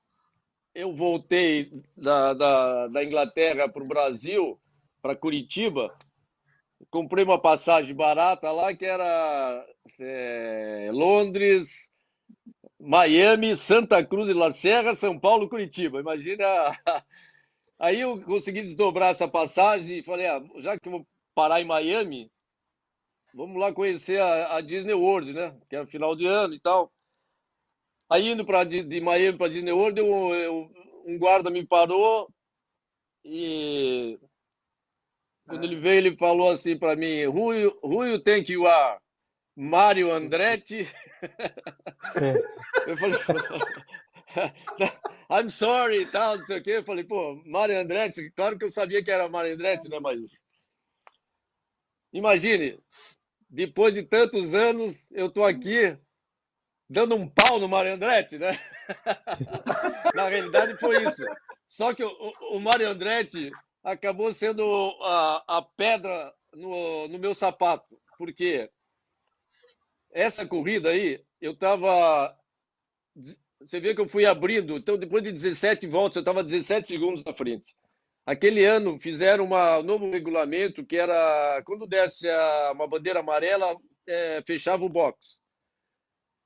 eu voltei da Inglaterra para o Brasil, para Curitiba. Comprei uma passagem barata lá, que era Londres, Miami, Santa Cruz de La Serra, São Paulo, Curitiba. Imagina. Aí eu consegui desdobrar essa passagem e falei, já que eu vou parar em Miami, vamos lá conhecer a Disney World, né? Que é final de ano e tal. Aí indo de Miami para Disney World, um guarda me parou e quando ele veio, ele falou assim para mim, who you think you are? Mário Andretti? Eu falei, I'm sorry e tal, não sei o quê. Eu falei, pô, Mário Andretti, claro que eu sabia que era Mário Andretti, né? Mas imagine, depois de tantos anos, eu tô aqui dando um pau no Mário Andretti, né? Na realidade foi isso. Só que o Mário Andretti acabou sendo a pedra no meu sapato, porque essa corrida aí, eu estava... Você vê que eu fui abrindo, então depois de 17 voltas, eu estava 17 segundos na frente. Aquele ano fizeram um novo regulamento, que era, quando desse uma bandeira amarela, fechava o box.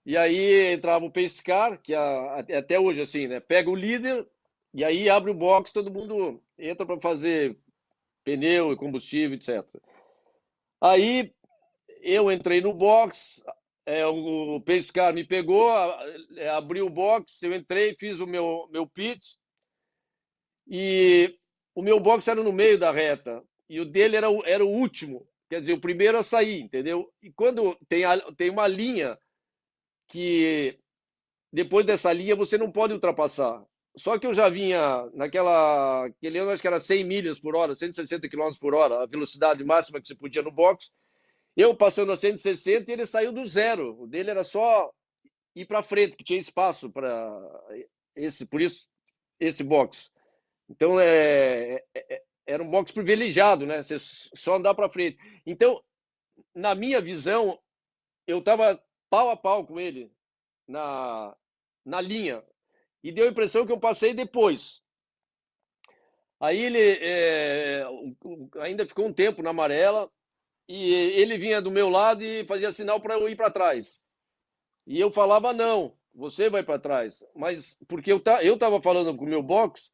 E aí entrava o pace car, que até hoje assim, né? Pega o líder, e aí abre o box, todo mundo entra para fazer pneu, combustível, etc. Aí eu entrei no box, o pace car me pegou, abriu o box, eu entrei, fiz o meu pit, e o meu box era no meio da reta, e o dele era o último, quer dizer, o primeiro a sair, entendeu? E quando tem uma linha que depois dessa linha você não pode ultrapassar. Só que eu já vinha aquele ano, acho que era 100 milhas por hora, 160 km por hora, a velocidade máxima que se podia no box. Eu passando a 160 e ele saiu do zero. O dele era só ir para frente, que tinha espaço para por isso esse box. Então era um box privilegiado, né? Você só andar para frente. Então, na minha visão, eu estava pau a pau com ele na linha. E deu a impressão que eu passei depois. Aí ele ainda ficou um tempo na amarela e ele vinha do meu lado e fazia sinal para eu ir para trás. E eu falava, não, você vai para trás. Mas porque eu estava falando com o meu box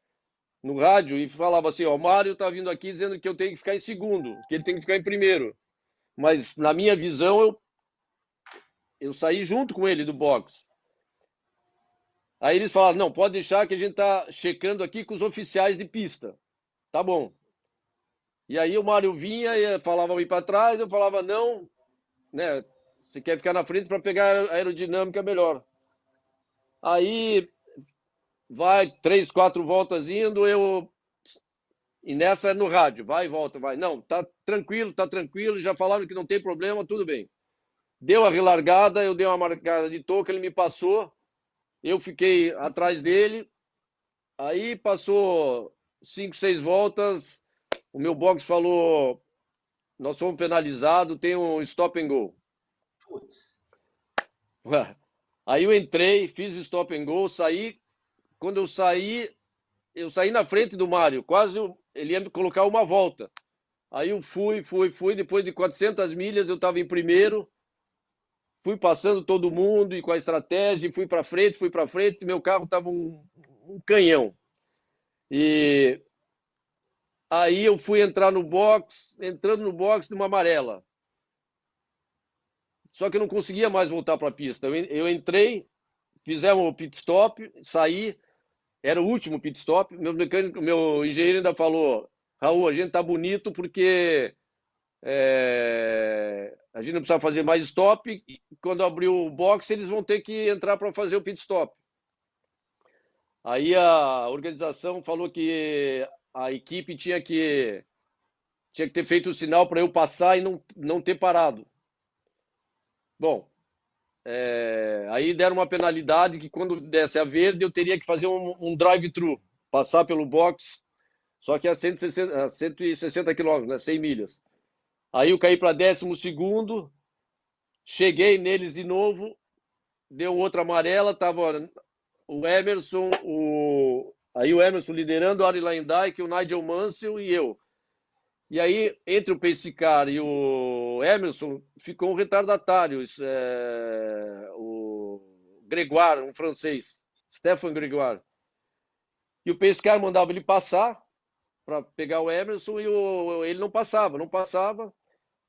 no rádio e falava assim, ó, o Mário está vindo aqui dizendo que eu tenho que ficar em segundo, que ele tem que ficar em primeiro. Mas na minha visão, eu saí junto com ele do box. Aí eles falaram, não, pode deixar que a gente está checando aqui com os oficiais de pista. Tá bom. E aí o Mário vinha e falava ir para trás, eu falava não, né? Você quer ficar na frente para pegar a aerodinâmica melhor. Aí vai 3, 4 voltas indo, e nessa no rádio, vai e volta, vai. Não, tá tranquilo, já falaram que não tem problema, tudo bem. Deu a relargada, eu dei uma marcada de toca, ele me passou. Eu fiquei atrás dele, aí passou 5, 6 voltas, o meu box falou, nós fomos penalizados, tem um stop and go. Putz. Aí eu entrei, fiz stop and go, saí, quando eu saí na frente do Mário, quase ele ia me colocar uma volta. Aí eu fui, depois de 400 milhas eu estava em primeiro, fui passando todo mundo e com a estratégia, fui para frente, meu carro estava um canhão. E aí eu fui entrando no box de uma amarela. Só que eu não conseguia mais voltar para a pista. Eu entrei, fizemos o pit stop, saí, era o último pit stop. Meu engenheiro ainda falou, Raul, a gente tá bonito porque a gente não precisa fazer mais stop, e quando abrir o box eles vão ter que entrar para fazer o pit stop. Aí a organização falou que a equipe tinha que ter feito o sinal para eu passar e não ter parado. Bom, aí deram uma penalidade que quando desse a verde eu teria que fazer um drive-thru, passar pelo box, só que a 160 km, né, 100 milhas. Aí eu caí para 12º, cheguei neles de novo, deu outra amarela, tava o Emerson, aí o Emerson liderando, o Arie Luyendyk, o Nigel Mansell e eu. E aí, entre o pace car e o Emerson, ficou um retardatário, o Gregoire, um francês, Stéphane Gregoire. E o pace car mandava ele passar para pegar o Emerson e ele não passava.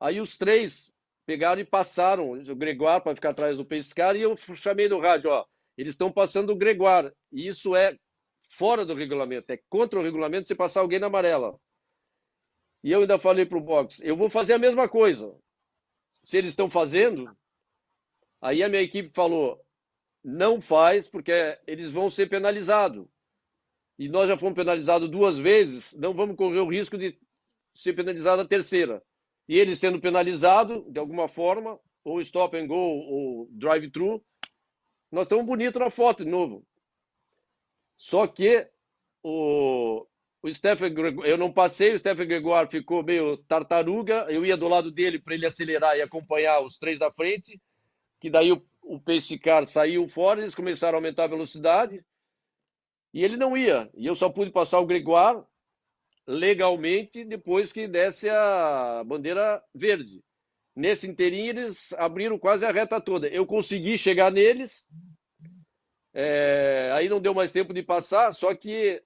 Aí os três pegaram e passaram o Gregoire para ficar atrás do pace car e eu chamei no rádio, ó, eles estão passando o Gregoire. E isso é fora do regulamento, é contra o regulamento você passar alguém na amarela. E eu ainda falei para o box, eu vou fazer a mesma coisa. Se eles estão fazendo, aí a minha equipe falou, não faz, porque eles vão ser penalizados. E nós já fomos penalizados 2 vezes, não vamos correr o risco de ser penalizado a terceira. E eles sendo penalizados, de alguma forma, ou stop and go, ou drive-thru, nós estamos bonitos na foto de novo. Só que o Stephen Gregoire, eu não passei, o Stephen Gregoire ficou meio tartaruga, eu ia do lado dele para ele acelerar e acompanhar os 3 da frente, que daí o pace car saiu fora, eles começaram a aumentar a velocidade, e ele não ia. E eu só pude passar o Gregoire legalmente depois que desse a bandeira verde. Nesse inteirinho, eles abriram quase a reta toda. Eu consegui chegar neles, aí não deu mais tempo de passar, só que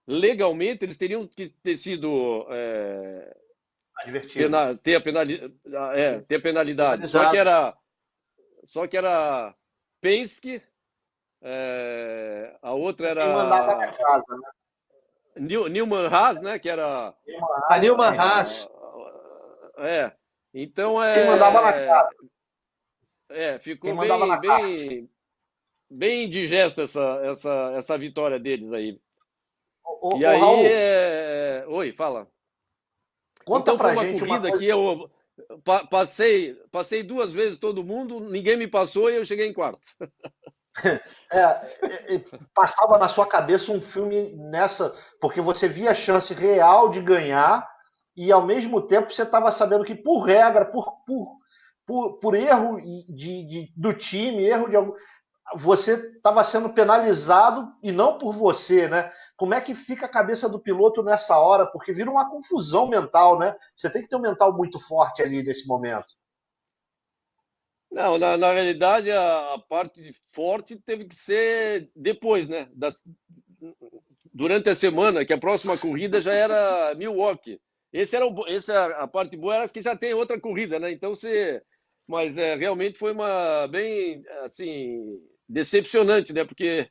legalmente eles teriam que ter sido ter a penalidade. Só que era Penske, a outra era Quem mandava na casa, né? Newman Haas, né? Que era A Newman Haas. Então Quem mandava na casa. ficou Quem mandava na bem indigesta essa vitória deles aí. Ô, E aí, Raul, oi, fala. conta Então pra foi uma gente corrida coisa. que eu passei 2 vezes todo mundo, ninguém me passou e eu cheguei em quarto. Passava na sua cabeça um filme nessa, porque você via a chance real de ganhar e ao mesmo tempo você estava sabendo que por regra, por erro do time, erro de algum, você estava sendo penalizado e não por você, né? Como é que fica a cabeça do piloto nessa hora? Porque vira uma confusão mental, né? Você tem que ter um mental muito forte ali nesse momento. Não, na realidade, a parte forte teve que ser depois, né? Durante a semana, que a próxima corrida já era Milwaukee. A parte boa era que já tem outra corrida, né? Então, mas realmente foi bem, assim, decepcionante, né? Porque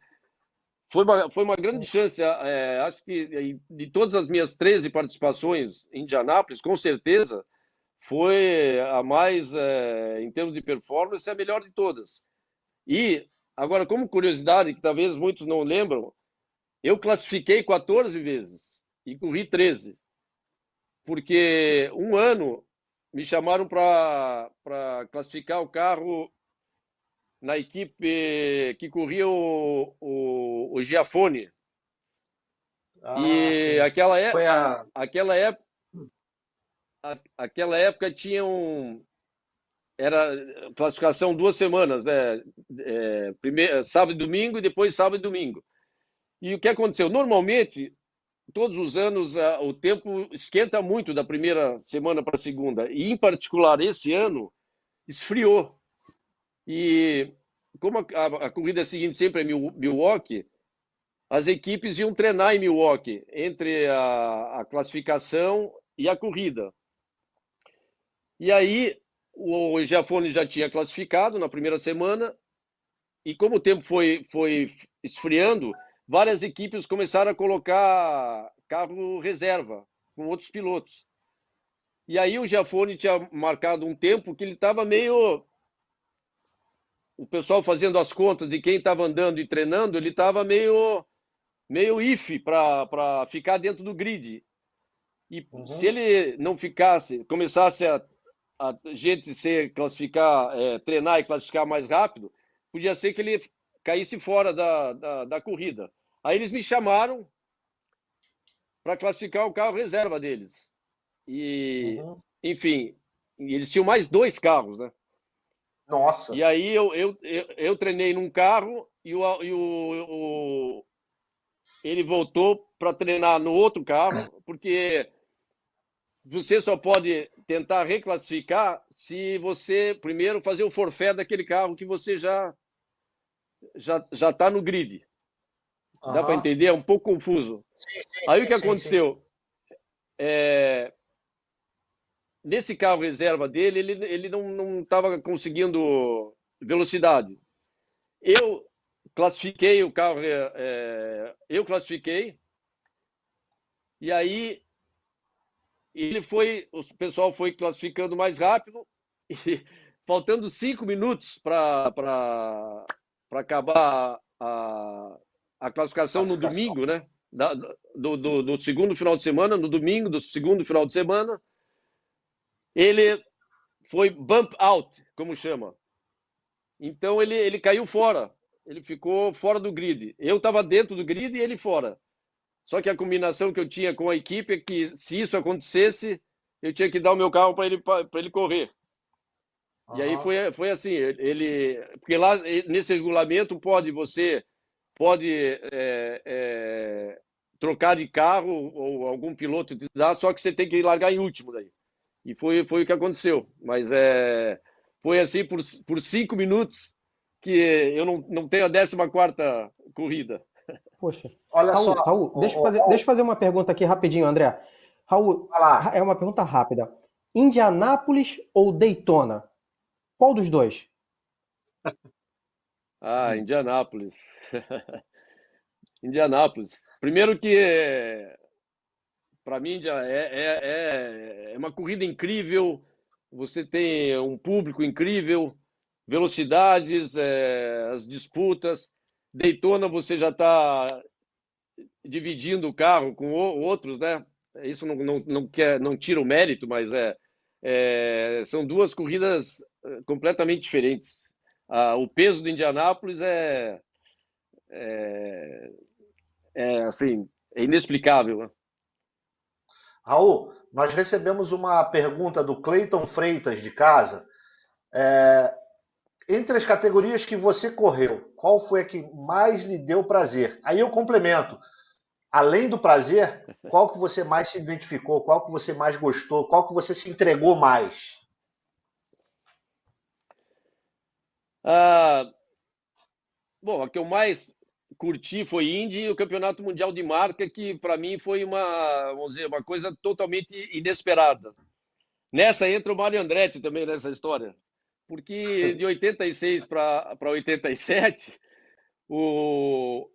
foi uma grande chance. Acho que de todas as minhas 13 participações em Indianápolis, com certeza, foi a mais, em termos de performance, a melhor de todas. E, agora, como curiosidade, que talvez muitos não lembram, eu classifiquei 14 vezes e corri 13. Porque um ano me chamaram para classificar o carro na equipe que corria o Giafone. E aquela época tinha era classificação 2 semanas, né? Sábado e domingo e depois sábado e domingo. E o que aconteceu? Normalmente, todos os anos, o tempo esquenta muito da primeira semana para a segunda. E, em particular, esse ano, esfriou. E como a corrida seguinte sempre é Milwaukee, as equipes iam treinar em Milwaukee, entre a classificação e a corrida. E aí, o Giafone já tinha classificado na primeira semana, e como o tempo foi esfriando, várias equipes começaram a colocar carro reserva, com outros pilotos. E aí o Giafone tinha marcado um tempo que ele estava meio... O pessoal fazendo as contas de quem estava andando e treinando, ele estava meio ife para ficar dentro do grid. E se ele não começasse a gente treinar e classificar mais rápido, podia ser que ele caísse fora da corrida. Aí eles me chamaram para classificar o carro reserva deles. E, enfim, eles tinham mais 2 carros, né? Nossa! E aí eu treinei num carro e ele voltou para treinar no outro carro, porque você só pode tentar reclassificar se você primeiro fazer o forfait daquele carro que você já está no grid. Dá para entender? É um pouco confuso. Aí o que aconteceu? Nesse carro reserva dele, ele não estava conseguindo velocidade. Eu classifiquei o carro, eu classifiquei, e aí o pessoal foi classificando mais rápido, e faltando 5 minutos para acabar a classificação no domingo, né? Do segundo final de semana, no domingo do segundo final de semana, ele foi bump out, como chama. Então ele caiu fora, ele ficou fora do grid. Eu estava dentro do grid e ele fora. Só que a combinação que eu tinha com a equipe é que, se isso acontecesse, eu tinha que dar o meu carro para ele correr. E aí foi assim, porque lá nesse regulamento você pode trocar de carro ou algum piloto te dá, só que você tem que largar em último daí. E foi o que aconteceu. Mas foi assim por 5 minutos que eu não tenho a 14ª corrida. Poxa. Olha Raul, só. Raul, deixa eu fazer uma pergunta aqui rapidinho, André. Raul, é uma pergunta rápida. Indianápolis ou Daytona? Qual dos dois? Indianápolis. Indianápolis. Primeiro que, para mim, é uma corrida incrível. Você tem um público incrível, velocidades, as disputas. Daytona você já está dividindo o carro com outros, né? Isso não tira o mérito, mas são duas corridas completamente diferentes. O peso do Indianápolis assim, é inexplicável, né? Raul, nós recebemos uma pergunta do Cleiton Freitas de casa. Entre as categorias que você correu, qual foi a que mais lhe deu prazer? Aí eu complemento. Além do prazer, qual que você mais se identificou? Qual que você mais gostou? Qual que você se entregou mais? Bom, a que eu mais curti foi Indy e o Campeonato Mundial de Marca, que para mim foi vamos dizer, uma coisa totalmente inesperada. Nessa entra o Mário Andretti também nessa história. Porque de 86 para 87, o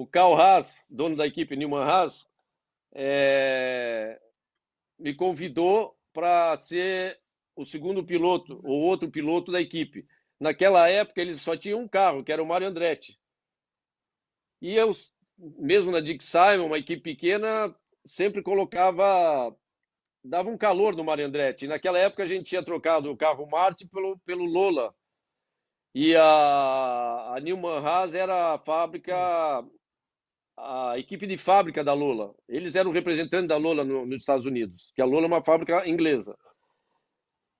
Carl Haas, dono da equipe Newman Haas, me convidou para ser o segundo piloto, ou outro piloto da equipe. Naquela época, eles só tinham um carro, que era o Mário Andretti. E eu, mesmo na Dick Simon, uma equipe pequena, sempre dava um calor no Mário Andretti. E naquela época a gente tinha trocado o carro Martin pelo Lola. E a Newman Haas era a equipe de fábrica da Lola. Eles eram o representante da Lola nos Estados Unidos, que a Lola é uma fábrica inglesa.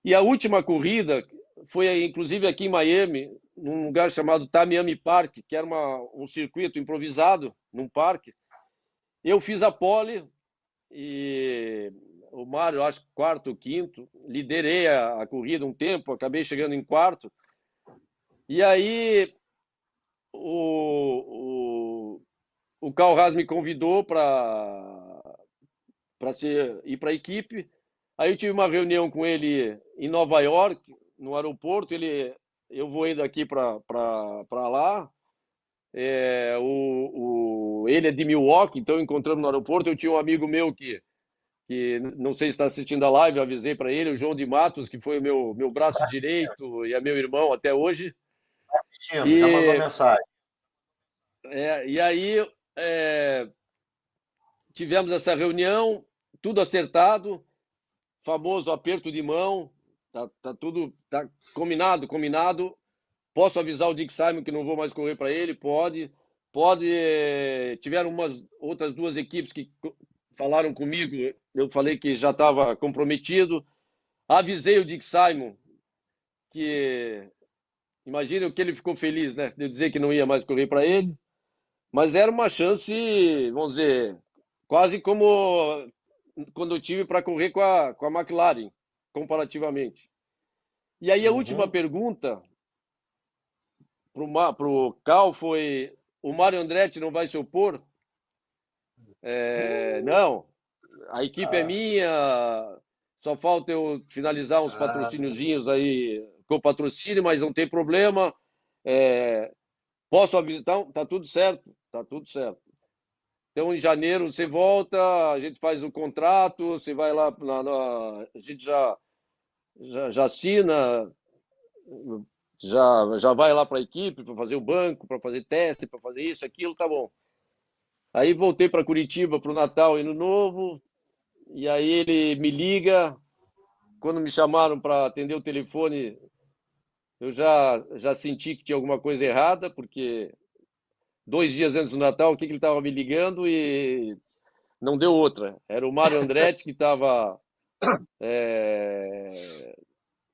E a última corrida foi, inclusive, aqui em Miami, num lugar chamado Tamiami Park, que era um circuito improvisado num parque. Eu fiz a pole e o Mário, acho que quarto ou quinto, liderei a corrida um tempo, acabei chegando em quarto. E aí o Carl Haas me convidou para ir para a equipe. Aí eu tive uma reunião com ele em Nova York, no aeroporto. Eu voei daqui para lá. Ele é de Milwaukee, então encontramos no aeroporto. Eu tinha um amigo meu que não sei se está assistindo a live, eu avisei para ele, o João de Matos, que foi o meu braço direito e é meu irmão até hoje. Já mandou mensagem. E aí tivemos essa reunião, tudo acertado, famoso aperto de mão, tá tudo combinado. Posso avisar o Dick Simon que não vou mais correr para ele? Pode. Tiveram outras duas equipes que falaram comigo, eu falei que já estava comprometido. Avisei o Dick Simon que, imagina o que ele ficou feliz, né, de eu dizer que não ia mais correr para ele. Mas era uma chance, vamos dizer, quase como quando eu tive para correr com a McLaren, comparativamente. E aí a última pergunta para o Cal foi: o Mário Andretti não vai se opor? Não, a equipe é minha, só falta eu finalizar uns patrocíniozinhos aí com patrocínio, mas não tem problema. Posso avisar? Tá tudo certo, tá tudo certo. Então, em janeiro você volta, a gente faz o contrato, você vai lá, a gente já assina, já vai lá para a equipe para fazer o banco, para fazer teste, para fazer isso, aquilo, tá bom. Aí voltei para Curitiba para o Natal e Ano Novo, e aí ele me liga. Quando me chamaram para atender o telefone, eu já senti que tinha alguma coisa errada, porque 2 dias antes do Natal, o que ele estava me ligando e não deu outra. Era o Mário Andretti que estava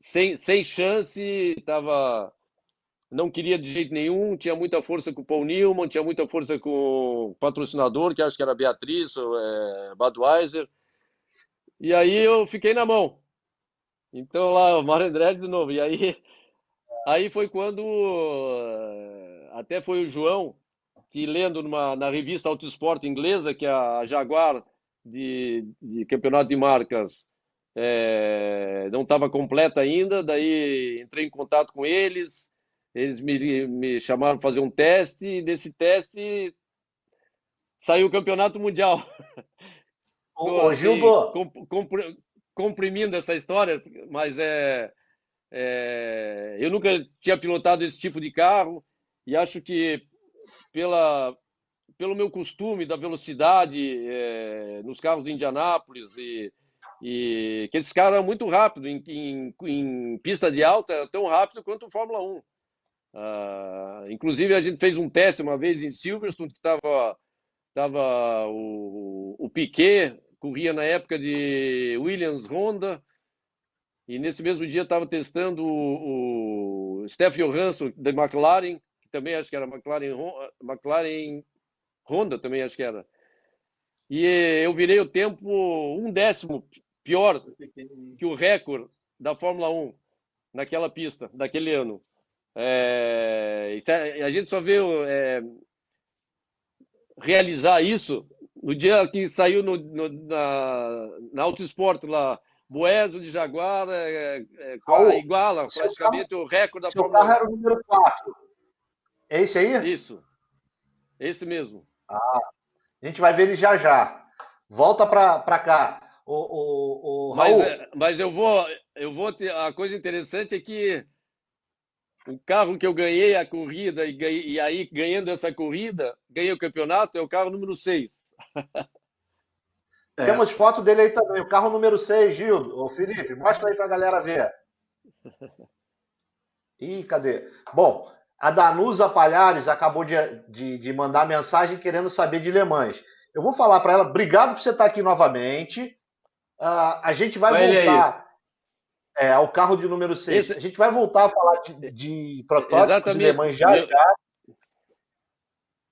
sem chance, não queria de jeito nenhum, tinha muita força com o Paul Newman, tinha muita força com o patrocinador, que acho que era Beatriz, ou Budweiser. E aí eu fiquei na mão. Então lá, o Mário Andretti de novo. E aí foi quando até foi o João que, lendo na revista Autosport inglesa, que é a Jaguar de campeonato de marcas, não estava completa ainda, daí entrei em contato com eles me chamaram para fazer um teste, e desse teste saiu o campeonato mundial. Ô, Gildo, comprimindo essa história, mas eu nunca tinha pilotado esse tipo de carro e acho que pelo meu costume da velocidade nos carros de Indianápolis e que esses carros eram muito rápidos em pista de alta, era tão rápido quanto o Fórmula 1. Inclusive a gente fez um teste uma vez em Silverstone, que estava o Piquet, corria na época de Williams Honda, e nesse mesmo dia estava testando o Steph Johansson da McLaren, que também acho que era McLaren Honda, também acho que era. E eu virei o tempo 1/10 pior que o recorde da Fórmula 1 naquela pista, daquele ano. A gente só vê realizar isso no dia que saiu na Autosport lá, Boesio de Jaguar iguala praticamente o recorde da Fórmula 1. Seu carro era o número 4. É esse aí? Isso. Esse mesmo. A gente vai ver ele já. Volta para cá. Raul. Mas eu vou a coisa interessante é que o carro que eu ganhei a corrida e aí, ganhando essa corrida, ganhei o campeonato, é o carro número 6. Temos foto dele aí também, o carro número 6, Gildo. Ô, Felipe, mostra aí pra galera ver. Ih, cadê? Bom, a Danusa Palhares acabou de mandar mensagem querendo saber de Le Mans. Eu vou falar para ela, obrigado por você estar aqui novamente. A gente vai voltar ao carro de número 6. A gente vai voltar a falar de protótipos de Le Mans já.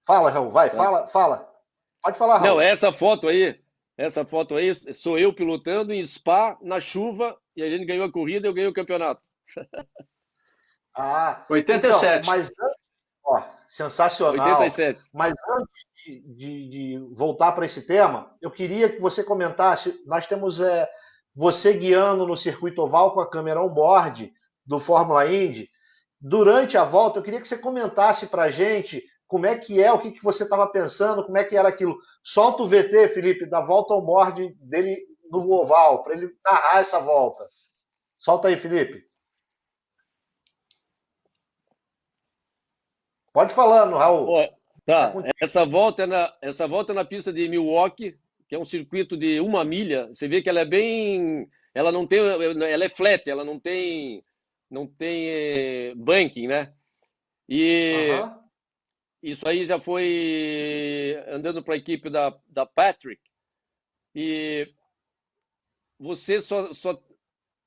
Fala, Raul, vai, fala. Pode falar, Raul. Não, essa foto aí sou eu pilotando em Spa, na chuva, e a gente ganhou a corrida e eu ganhei o campeonato. 87. Então, mas, sensacional. 87. Mas antes de voltar para esse tema, eu queria que você comentasse, nós temos você guiando no circuito oval com a câmera on-board do Fórmula Indy. Durante a volta, eu queria que você comentasse para a gente como é que o que você estava pensando, como é que era aquilo. Solta o VT, Felipe, da volta on-board dele no oval, para ele narrar essa volta. Solta aí, Felipe. Pode falando, Raul. Tá. Essa volta é na pista de Milwaukee, que é um circuito de 1 milha. Você vê que ela ela é flat, ela não tem banking, né? E isso aí já foi andando para a equipe da Patrick. E você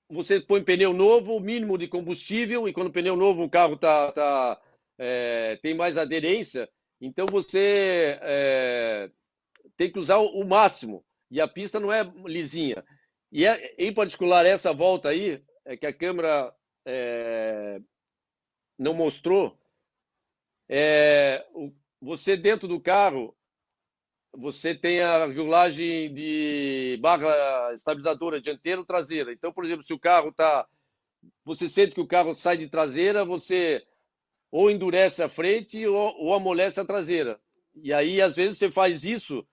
você põe pneu novo, o mínimo de combustível, e quando o pneu novo o carro tem mais aderência, então você tem que usar o máximo, e a pista não é lisinha. E em particular essa volta aí, que a câmera não mostrou, você dentro do carro, você tem a regulagem de barra estabilizadora dianteira ou traseira. Então, por exemplo, se o carro você sente que o carro sai de traseira, você ou endurece a frente ou amolece a traseira. E aí, às vezes, você faz isso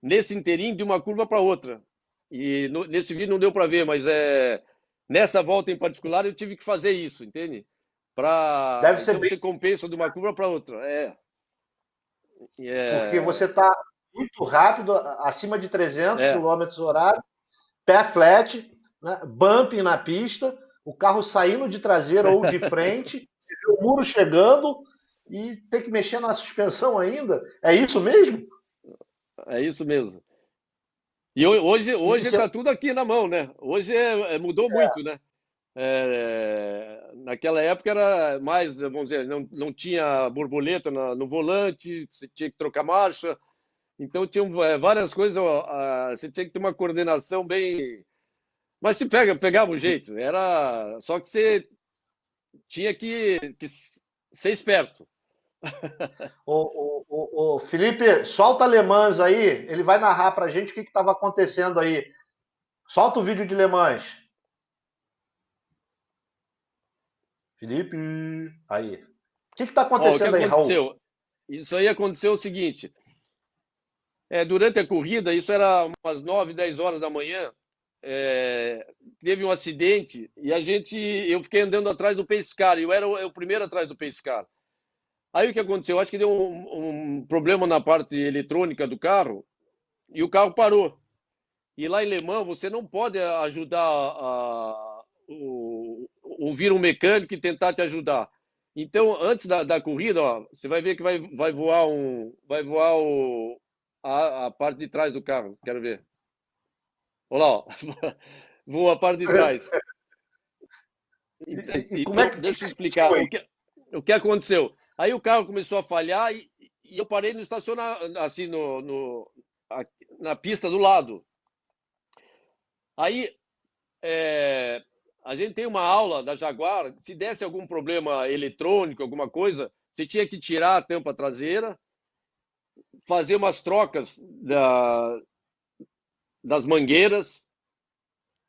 nesse inteirinho de uma curva para outra. E nesse vídeo não deu para ver, mas nessa volta em particular eu tive que fazer isso, entende? Deve ser Então bem... você compensa de uma curva para outra. Porque você está muito rápido, acima de 300 km/h, pé flat, né? Bumping na pista, o carro saindo de traseira ou de frente, você vê o muro chegando e tem que mexer na suspensão ainda. É isso mesmo? É isso mesmo. E hoje está tudo aqui na mão, né? Hoje mudou muito, né? Naquela época era mais, vamos dizer, não tinha borboleta no volante, você tinha que trocar marcha. Então tinha várias coisas, você tinha que ter uma coordenação bem... Mas se pegava o jeito, era só que você tinha que ser esperto. O Felipe, solta Le Mans aí, ele vai narrar pra gente o que estava acontecendo aí. Solta o vídeo de Le Mans. Felipe, aí. O que está acontecendo aí, Raul? Isso aí aconteceu o seguinte, durante a corrida, isso era umas 9, 10 horas da manhã, teve um acidente e eu fiquei andando atrás do pace car, eu era o primeiro atrás do pace car. Aí o que aconteceu? Acho que deu um problema na parte eletrônica do carro e o carro parou. E lá em Le Mans você não pode ajudar ouvir um mecânico e tentar te ajudar. Então, antes da corrida, você vai ver que vai voar a parte de trás do carro. Quero ver. Olha lá, voa a parte de trás. Deixa eu explicar o que aconteceu. Aí o carro começou a falhar e eu parei no estacionamento, assim, na pista do lado. Aí a gente tem uma aula da Jaguar, se desse algum problema eletrônico, alguma coisa, você tinha que tirar a tampa traseira, fazer umas trocas das mangueiras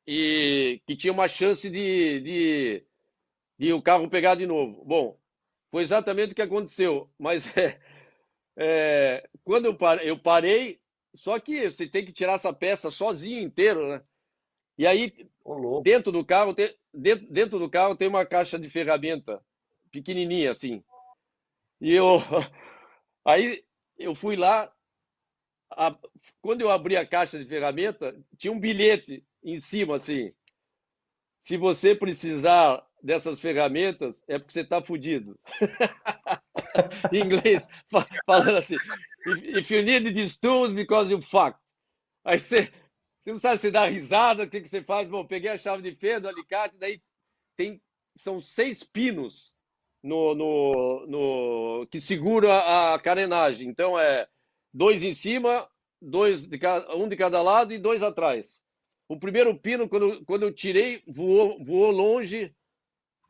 e que tinha uma chance de o carro pegar de novo. Bom, foi exatamente o que aconteceu, mas quando eu parei, só que você tem que tirar essa peça sozinho, inteiro, né? E aí, dentro do carro tem uma caixa de ferramenta pequenininha, assim. E aí eu fui lá, quando eu abri a caixa de ferramenta, tinha um bilhete em cima, assim. Se você precisar dessas ferramentas, é porque você está fudido. Em inglês, falando assim, if you need these tools because you fucked. Aí você não sabe se dá risada, o que você faz? Bom, peguei a chave de fenda, o alicate, daí são 6 pinos que segura a carenagem. Então, 2 em cima, um de cada lado e 2 atrás. O primeiro pino, quando eu tirei, voou longe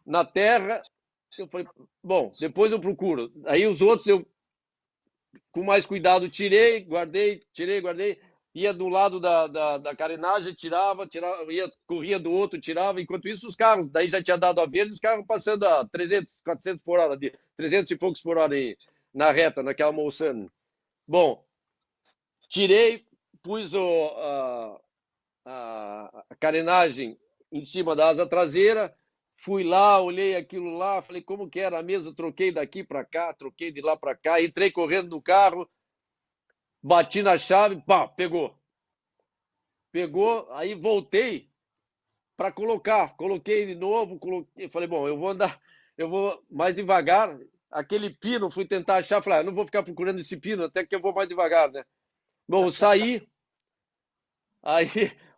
na terra. Eu falei, bom, depois eu procuro. Aí os outros eu, com mais cuidado, tirei, guardei, ia do lado da carenagem, tirava, corria do outro, tirava. Enquanto isso, os carros, daí já tinha dado a verde, os carros passando a 300, 400 por hora, 300 e poucos por hora aí, na reta, naquela Mulsanne. Bom, tirei, pus a carenagem em cima da asa traseira, fui lá, olhei aquilo lá, falei como que era a mesa, troquei daqui para cá, troquei de lá para cá, entrei correndo no carro, bati na chave, pá, pegou, aí voltei para coloquei de novo, falei, bom, eu vou mais devagar, aquele pino, fui tentar achar, falei, eu não vou ficar procurando esse pino, até que eu vou mais devagar, né? Bom, saí, aí,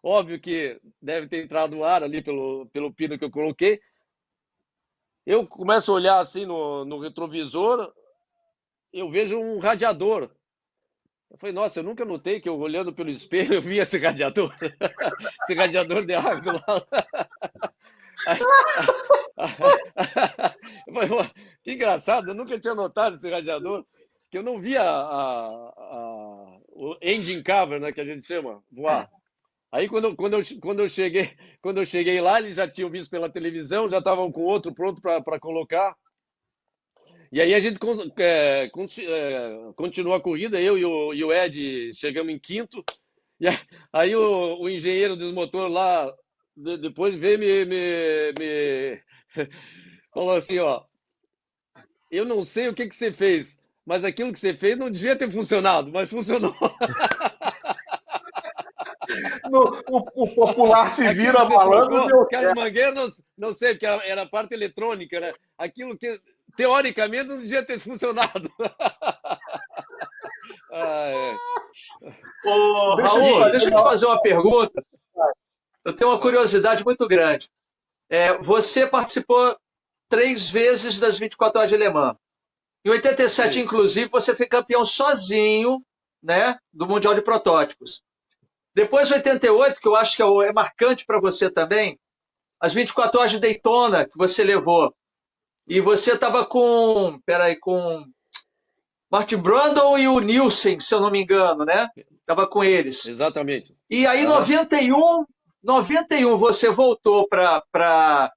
óbvio que deve ter entrado o ar ali pelo pino que eu coloquei. Eu começo a olhar assim no retrovisor, eu vejo um radiador. Eu falei, nossa, eu nunca notei que eu olhando pelo espelho eu via esse radiador. Esse radiador de água lá. Eu falei, que engraçado, eu nunca tinha notado esse radiador, que eu não via o engine cover, né, que a gente chama, voar. Aí quando eu cheguei lá, eles já tinham visto pela televisão, já estavam com outro pronto para colocar. E aí a gente continuou a corrida, eu e o Ed chegamos em quinto. E aí o engenheiro dos motores lá depois veio me falou assim, ó, eu não sei o que você fez, mas aquilo que você fez não devia ter funcionado, mas funcionou. O popular se vira Aquilo que você malandro trocou, deu aquelas certo. mangueiras, não sei, porque era a parte eletrônica, né? Aquilo que, teoricamente, não devia ter funcionado. Ô, Raul, deixa eu te fazer uma pergunta. Eu tenho uma curiosidade muito grande. Você participou 3 vezes das 24 horas de Le Mans. Em 87, inclusive, você foi campeão sozinho, né, do Mundial de Protótipos. Depois, 88, que eu acho que é marcante para você também, as 24 horas de Daytona que você levou. E você estava com Martin Brundle e o Nielsen, se eu não me engano, né? Estava com eles. Exatamente. E aí, em 91, você voltou para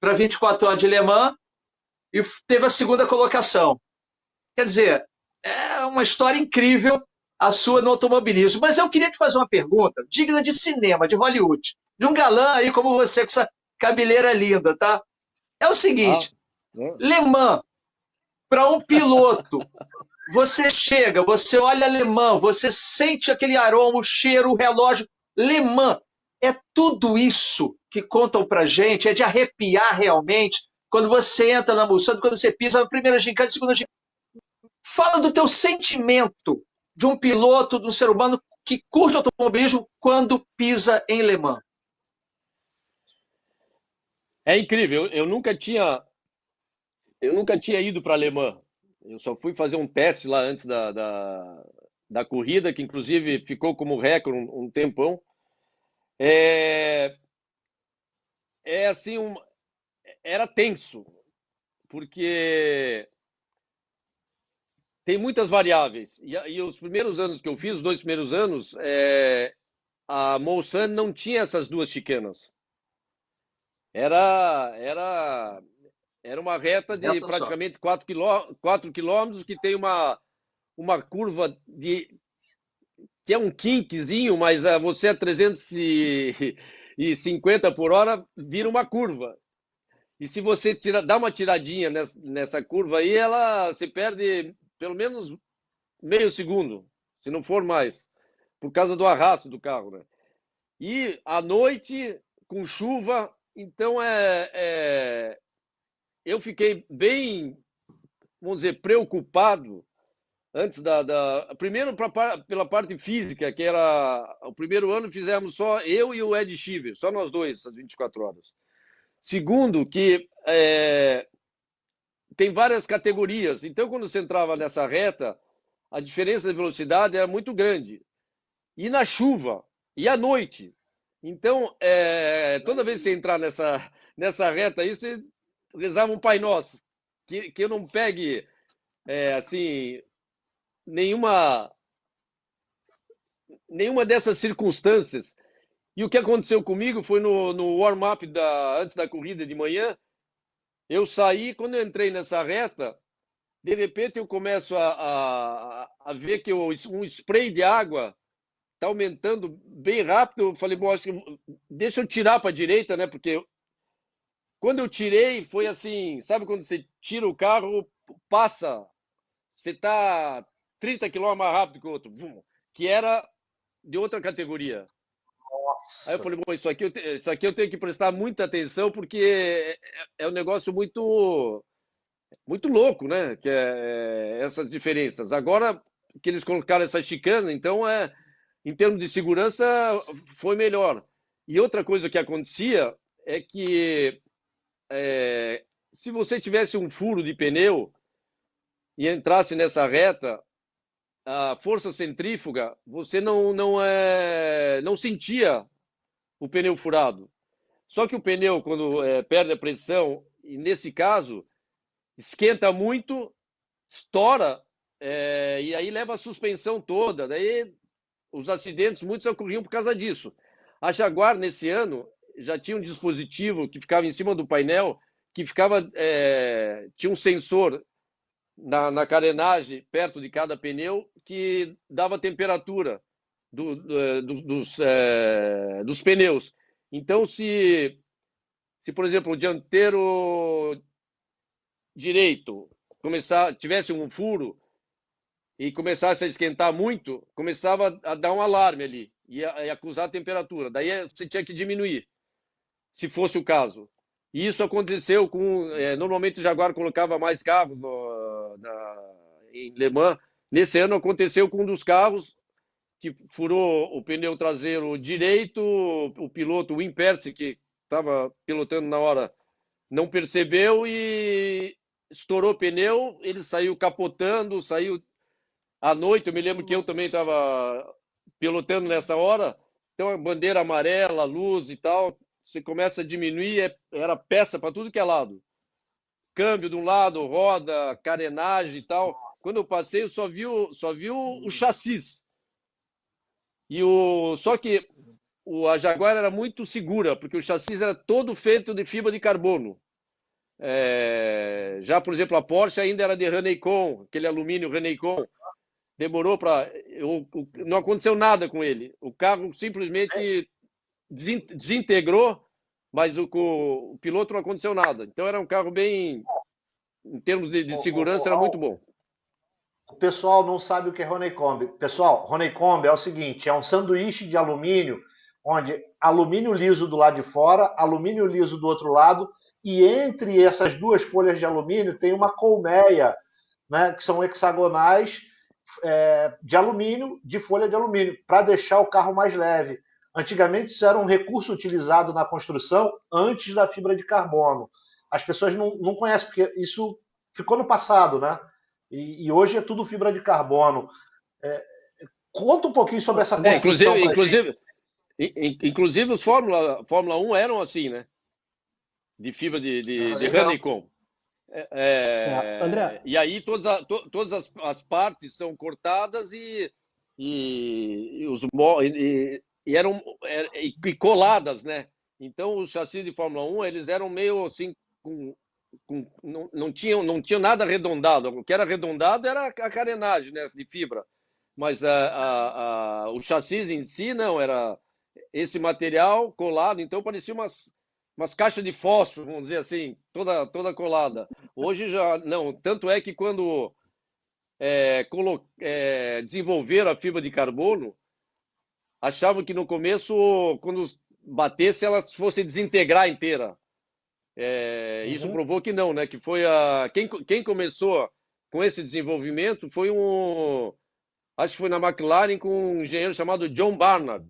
24 horas de Le Mans e teve a segunda colocação. Quer dizer, é uma história incrível a sua no automobilismo. Mas eu queria te fazer uma pergunta digna de cinema, de Hollywood, de um galã aí como você, com essa cabeleira linda, tá? É o seguinte, Le Mans, para um piloto, você chega, você olha Le Mans, você sente aquele aroma, o cheiro, o relógio. Le Mans, é tudo isso que contam pra gente, é de arrepiar realmente, quando você entra na Mulsanne, quando você pisa na primeira gincana, na segunda gincana. Fala do teu sentimento de um piloto, de um ser humano que curte automobilismo quando pisa em Le Mans. É incrível, eu nunca tinha ido para Le Mans. Eu só fui fazer um teste lá antes da corrida, que inclusive ficou como recorde um tempão. Assim, era tenso, porque tem muitas variáveis. E os primeiros anos que eu fiz, os 2 primeiros anos, a Mulsanne não tinha essas 2 chicanas. Era uma reta de praticamente 4 quilômetros, que tem uma curva que é um kinkzinho, mas você a 350 por hora vira uma curva. E se você dá uma tiradinha nessa curva aí, ela se perde pelo menos meio segundo, se não for mais, por causa do arrasto do carro, né? E à noite, com chuva, então eu fiquei bem, vamos dizer, preocupado antes primeiro pela parte física, que era o primeiro ano fizemos só eu e o Ed Shiver, só nós dois, as 24 horas. Segundo, que tem várias categorias, então quando você entrava nessa reta, a diferença de velocidade era muito grande. E na chuva, e à noite. Então, toda vez que você entrar nessa reta aí, você rezava um Pai Nosso, que eu não pegue, assim, nenhuma dessas circunstâncias. E o que aconteceu comigo foi no warm-up antes da corrida de manhã. Eu saí, quando eu entrei nessa reta, de repente eu começo a ver que um spray de água está aumentando bem rápido. Eu falei, bom, acho que deixa eu tirar para a direita, né? Porque quando eu tirei, foi assim, sabe quando você tira o carro, passa, você está 30 km mais rápido que o outro, que era de outra categoria. Nossa. Aí eu falei, bom, isso aqui eu tenho que prestar muita atenção, porque é um negócio muito louco, né? Que essas diferenças. Agora que eles colocaram essa chicana, então em termos de segurança foi melhor. E outra coisa que acontecia é que se você tivesse um furo de pneu e entrasse nessa reta, a força centrífuga, você não sentia o pneu furado. Só que o pneu, quando perde a pressão, e nesse caso, esquenta muito, estoura, e aí leva a suspensão toda. Daí os acidentes, muitos ocorriam por causa disso. A Jaguar, nesse ano, já tinha um dispositivo que ficava em cima do painel, que tinha um sensor na carenagem, perto de cada pneu, que dava temperatura dos pneus. Então, se, por exemplo, o dianteiro direito tivesse um furo e começasse a esquentar muito, começava a dar um alarme ali, e acusar a temperatura. Daí você tinha que diminuir, se fosse o caso. E isso aconteceu com... normalmente o Jaguar colocava mais carros em Le Mans. Nesse ano aconteceu com um dos carros que furou o pneu traseiro direito, o piloto, o Wim Percy, que estava pilotando na hora, não percebeu e estourou o pneu, ele saiu capotando, saiu à noite. Eu me lembro que eu também estava pilotando nessa hora, então a bandeira amarela, luz e tal, você começa a diminuir, era peça para tudo que é lado. Câmbio de um lado, roda, carenagem e tal. Quando eu passei, eu só vi o chassi. Só que a Jaguar era muito segura, porque o chassi era todo feito de fibra de carbono. Já, por exemplo, a Porsche ainda era de Renecon, aquele alumínio Renecon. Demorou para... Não aconteceu nada com ele. O carro simplesmente desintegrou, mas o piloto não aconteceu nada. Então era um carro bem... Em termos de segurança, era muito bom. O pessoal não sabe o que é Honeycomb. Pessoal, Honeycomb é o seguinte, é um sanduíche de alumínio, onde alumínio liso do lado de fora, alumínio liso do outro lado, e entre essas duas folhas de alumínio tem uma colmeia, né, que são hexagonais de alumínio, de folha de alumínio, para deixar o carro mais leve. Antigamente isso era um recurso utilizado na construção antes da fibra de carbono. As pessoas não conhecem, porque isso ficou no passado, né? E hoje é tudo fibra de carbono. Conta um pouquinho sobre essa construção. Inclusive os Fórmula 1 eram assim, né? De fibra de Honeycomb. André. E aí todas as partes são cortadas e eram coladas, né? Então os chassis de Fórmula 1 eles eram meio assim não tinham nada arredondado. O que era arredondado era a carenagem, né, de fibra, mas o chassi em si não era esse material colado. Então parecia umas caixas de fósforo, vamos dizer assim, toda colada. Hoje já não. Tanto é que quando desenvolveram a fibra de carbono, achavam que no começo, quando batesse, ela fosse desintegrar inteira. Isso provou que não, né? Que foi quem começou com esse desenvolvimento foi acho que foi na McLaren, com um engenheiro chamado John Barnard,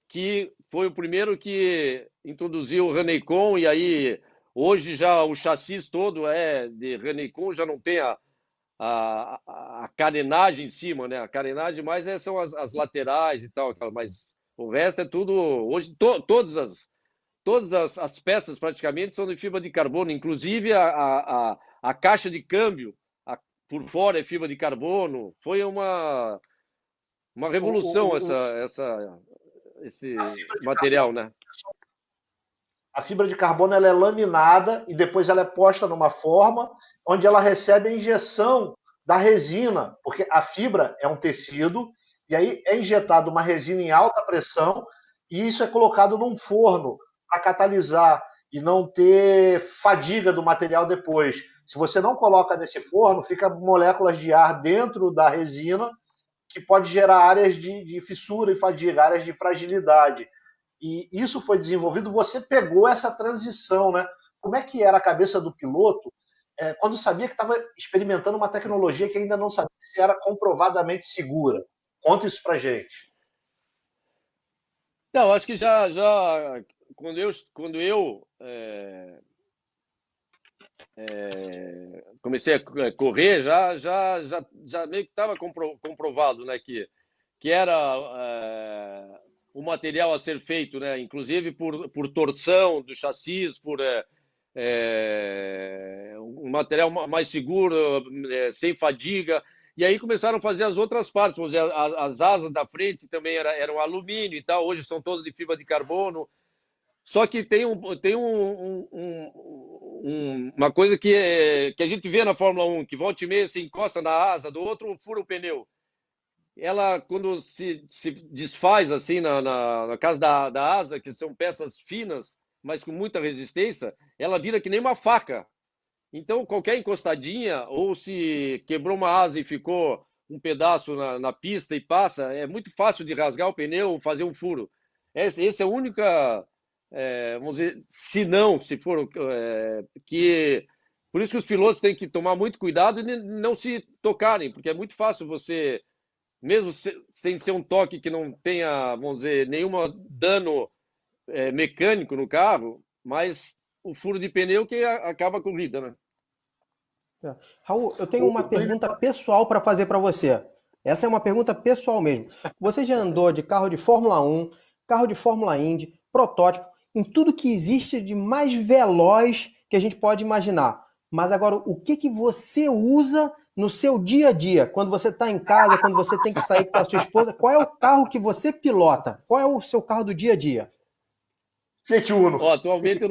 que foi o primeiro que introduziu o Renecon, e aí hoje já o chassi todo é de Renecon, já não tem a carenagem em cima, né? A carenagem mais são as laterais e tal, mas o resto é tudo... Hoje todas as peças praticamente são de fibra de carbono, inclusive a caixa de câmbio por fora é fibra de carbono. Foi uma revolução esse material, né? A fibra de carbono ela é laminada e depois ela é posta numa forma onde ela recebe a injeção da resina, porque a fibra é um tecido e aí é injetado uma resina em alta pressão e isso é colocado num forno para catalisar e não ter fadiga do material depois. Se você não coloca nesse forno, fica moléculas de ar dentro da resina que pode gerar áreas de fissura e fadiga, áreas de fragilidade. E isso foi desenvolvido, você pegou essa transição, né? Como é que era a cabeça do piloto quando sabia que estava experimentando uma tecnologia que ainda não sabia se era comprovadamente segura? Conta isso pra gente. Não, acho que já quando eu comecei a correr, já meio que estava comprovado, né, que era o material a ser feito, né, inclusive por torção do chassi, por um material mais seguro, sem fadiga. E aí começaram a fazer as outras partes, vamos dizer, as asas da frente também eram alumínio e tal, hoje são todas de fibra de carbono. Só que tem uma coisa que a gente vê na Fórmula 1, que volta e meia se encosta na asa do outro, fura o pneu. Ela, quando se desfaz assim na casa da asa, que são peças finas, mas com muita resistência, ela vira que nem uma faca. Então, qualquer encostadinha, ou se quebrou uma asa e ficou um pedaço na pista e passa, é muito fácil de rasgar o pneu ou fazer um furo. Essa é a única, vamos dizer, se não, se for, por isso que os pilotos têm que tomar muito cuidado e não se tocarem, porque é muito fácil você, mesmo sem ser um toque que não tenha, vamos dizer, nenhum dano mecânico no carro, mas o furo de pneu que acaba a corrida, né? Raul, eu tenho uma pergunta pessoal para fazer para você. Essa é uma pergunta pessoal mesmo. Você já andou de carro de Fórmula 1, carro de Fórmula Indy, protótipo, em tudo que existe de mais veloz que a gente pode imaginar. Mas agora, o que você usa no seu dia a dia? Quando você está em casa, quando você tem que sair com a sua esposa, qual é o carro que você pilota? Qual é o seu carro do dia a dia? Fiat Uno. Atualmente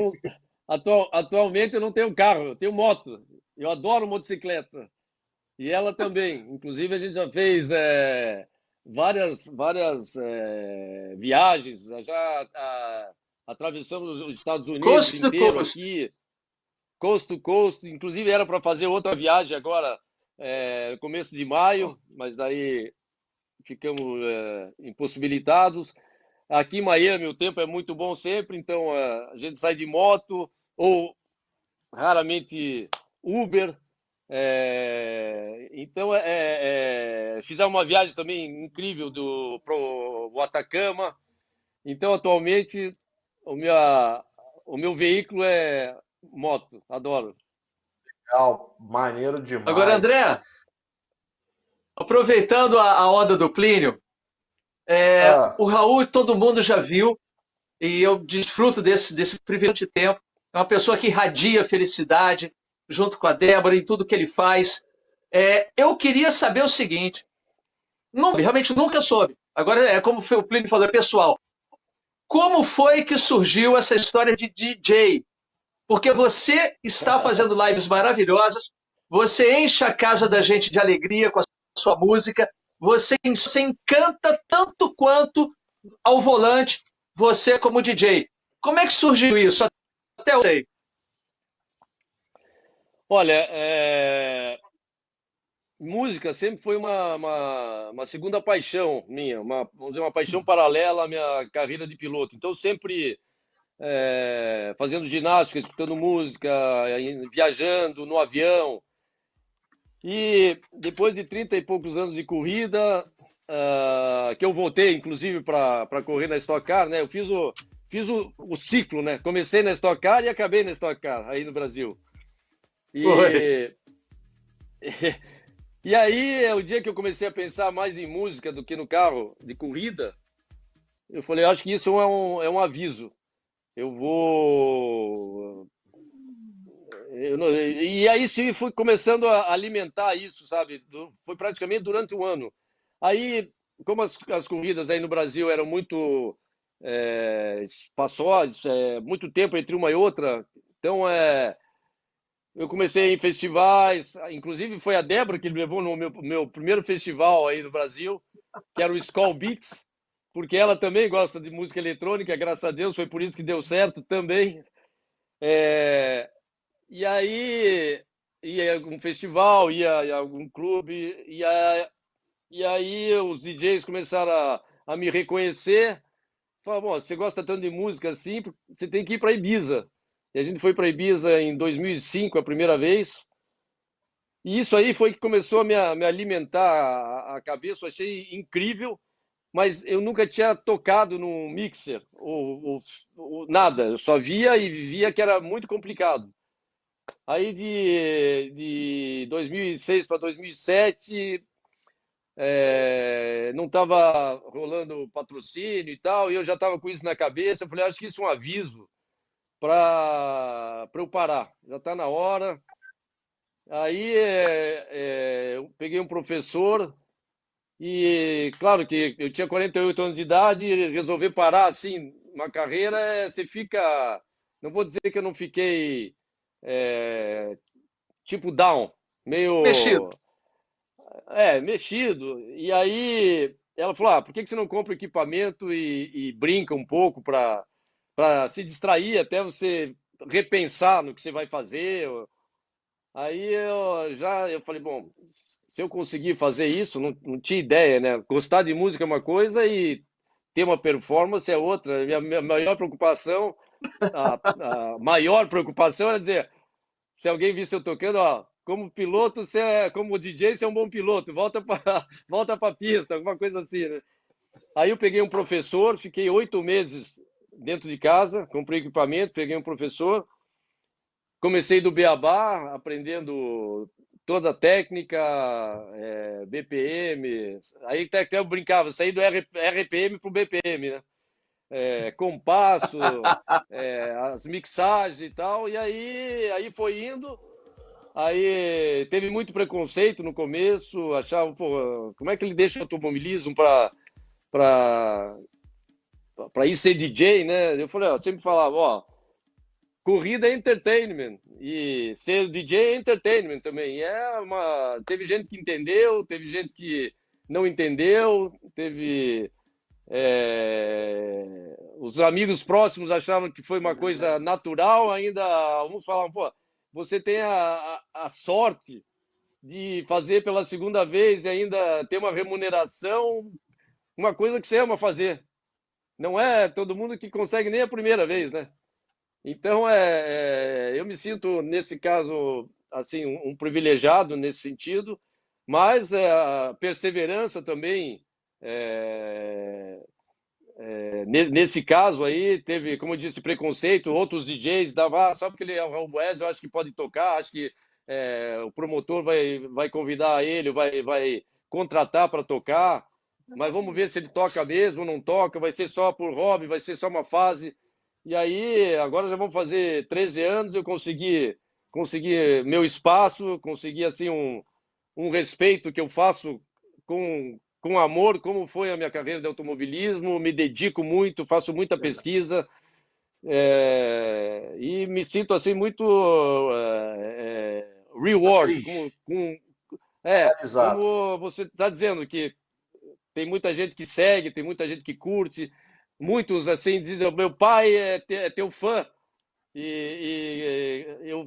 eu não tenho carro, eu tenho moto. Eu adoro motocicleta. E ela também. Inclusive, a gente já fez várias viagens. Já atravessamos os Estados Unidos inteiro aqui. Coast to coast. Inclusive, era para fazer outra viagem agora, no começo de maio, mas daí ficamos impossibilitados. Aqui em Miami o tempo é muito bom sempre, então a gente sai de moto ou raramente Uber. Então fizemos uma viagem também incrível pro Atacama. Então atualmente o meu veículo é moto, adoro. Legal, maneiro demais. Agora, André, aproveitando a onda do Plínio, o Raul todo mundo já viu, e eu desfruto desse privilégio de tempo. É uma pessoa que irradia felicidade, junto com a Débora, em tudo que ele faz. Eu queria saber o seguinte, realmente nunca soube, agora como o Plínio falou, é pessoal. Como foi que surgiu essa história de DJ? Porque você está fazendo lives maravilhosas, você enche a casa da gente de alegria com a sua música, você encanta tanto quanto ao volante, você como DJ. Como é que surgiu isso? Até eu sei. Olha, música sempre foi uma segunda paixão minha, vamos dizer, uma paixão paralela à minha carreira de piloto. Então, sempre fazendo ginástica, escutando música, viajando no avião. E depois de 30 e poucos anos de corrida, que eu voltei, inclusive, para correr na Stock Car, né? Eu fiz o ciclo, né? Comecei na Stock Car e acabei na Stock Car, aí no Brasil. E aí, o dia que eu comecei a pensar mais em música do que no carro de corrida, eu falei, acho que isso é um aviso. Eu vou... E aí sim, fui começando a alimentar isso, sabe? Foi praticamente durante um ano. Aí, como as corridas aí no Brasil eram muito espaçosas, muito tempo entre uma e outra, então eu comecei em festivais, inclusive foi a Débora que me levou no meu primeiro festival aí no Brasil, que era o Skull Beats, porque ela também gosta de música eletrônica, graças a Deus, foi por isso que deu certo também. E aí ia a algum festival, ia a algum clube, e aí os DJs começaram a me reconhecer. Falaram, bom, você gosta tanto de música assim, você tem que ir para Ibiza. E a gente foi para Ibiza em 2005, a primeira vez. E isso aí foi que começou a me alimentar a cabeça. Eu achei incrível, mas eu nunca tinha tocado num mixer ou nada. Eu só via e via que era muito complicado. Aí de 2006 para 2007 não estava rolando patrocínio e tal, e eu já estava com isso na cabeça. Eu falei, acho que isso é um aviso para eu parar, já está na hora. Aí eu peguei um professor e, claro que eu tinha 48 anos de idade e resolvi parar assim, uma carreira, você fica... Não vou dizer que eu não fiquei tipo down, meio... Mexido. Mexido. E aí ela falou, por que você não compra equipamento e brinca um pouco para se distrair, até você repensar no que você vai fazer? Aí eu falei, bom, se eu conseguir fazer isso, não tinha ideia, né? Gostar de música é uma coisa e ter uma performance é outra. Minha maior preocupação, a maior preocupação era dizer, se alguém visse eu tocando, como piloto, como DJ, você é um bom piloto, volta para a pista, alguma coisa assim, né? Aí eu peguei um professor, fiquei 8 meses dentro de casa, comprei equipamento, peguei um professor, comecei do beabá, aprendendo toda a técnica, BPM, aí até eu brincava, saí do RPM para o BPM, né? Compasso, as mixagens e tal, e aí foi indo. Aí teve muito preconceito no começo, achava, como é que ele deixa o automobilismo para ir ser DJ, né? Eu falei, sempre falava, corrida é entertainment e ser DJ é entertainment também. Teve gente que entendeu, teve gente que não entendeu, teve os amigos próximos achavam que foi uma coisa natural, ainda alguns falavam, você tem a sorte de fazer pela segunda vez e ainda ter uma remuneração, uma coisa que você ama fazer. Não é todo mundo que consegue nem a primeira vez, né? Então, eu me sinto, nesse caso, assim, um privilegiado nesse sentido, mas a perseverança também, nesse caso aí, teve, como eu disse, preconceito, outros DJs davam, só porque ele é o Raul Boesio, eu acho que pode tocar, acho que o promotor vai convidar ele, vai contratar para tocar, mas vamos ver se ele toca mesmo ou não toca, vai ser só por hobby, vai ser só uma fase. E aí, agora já vamos fazer 13 anos, eu consegui meu espaço, consegui assim um respeito que eu faço com amor, como foi a minha carreira de automobilismo, me dedico muito, faço muita pesquisa e me sinto assim muito reward, como você está dizendo, que tem muita gente que segue, tem muita gente que curte, muitos assim dizem, meu pai é teu fã,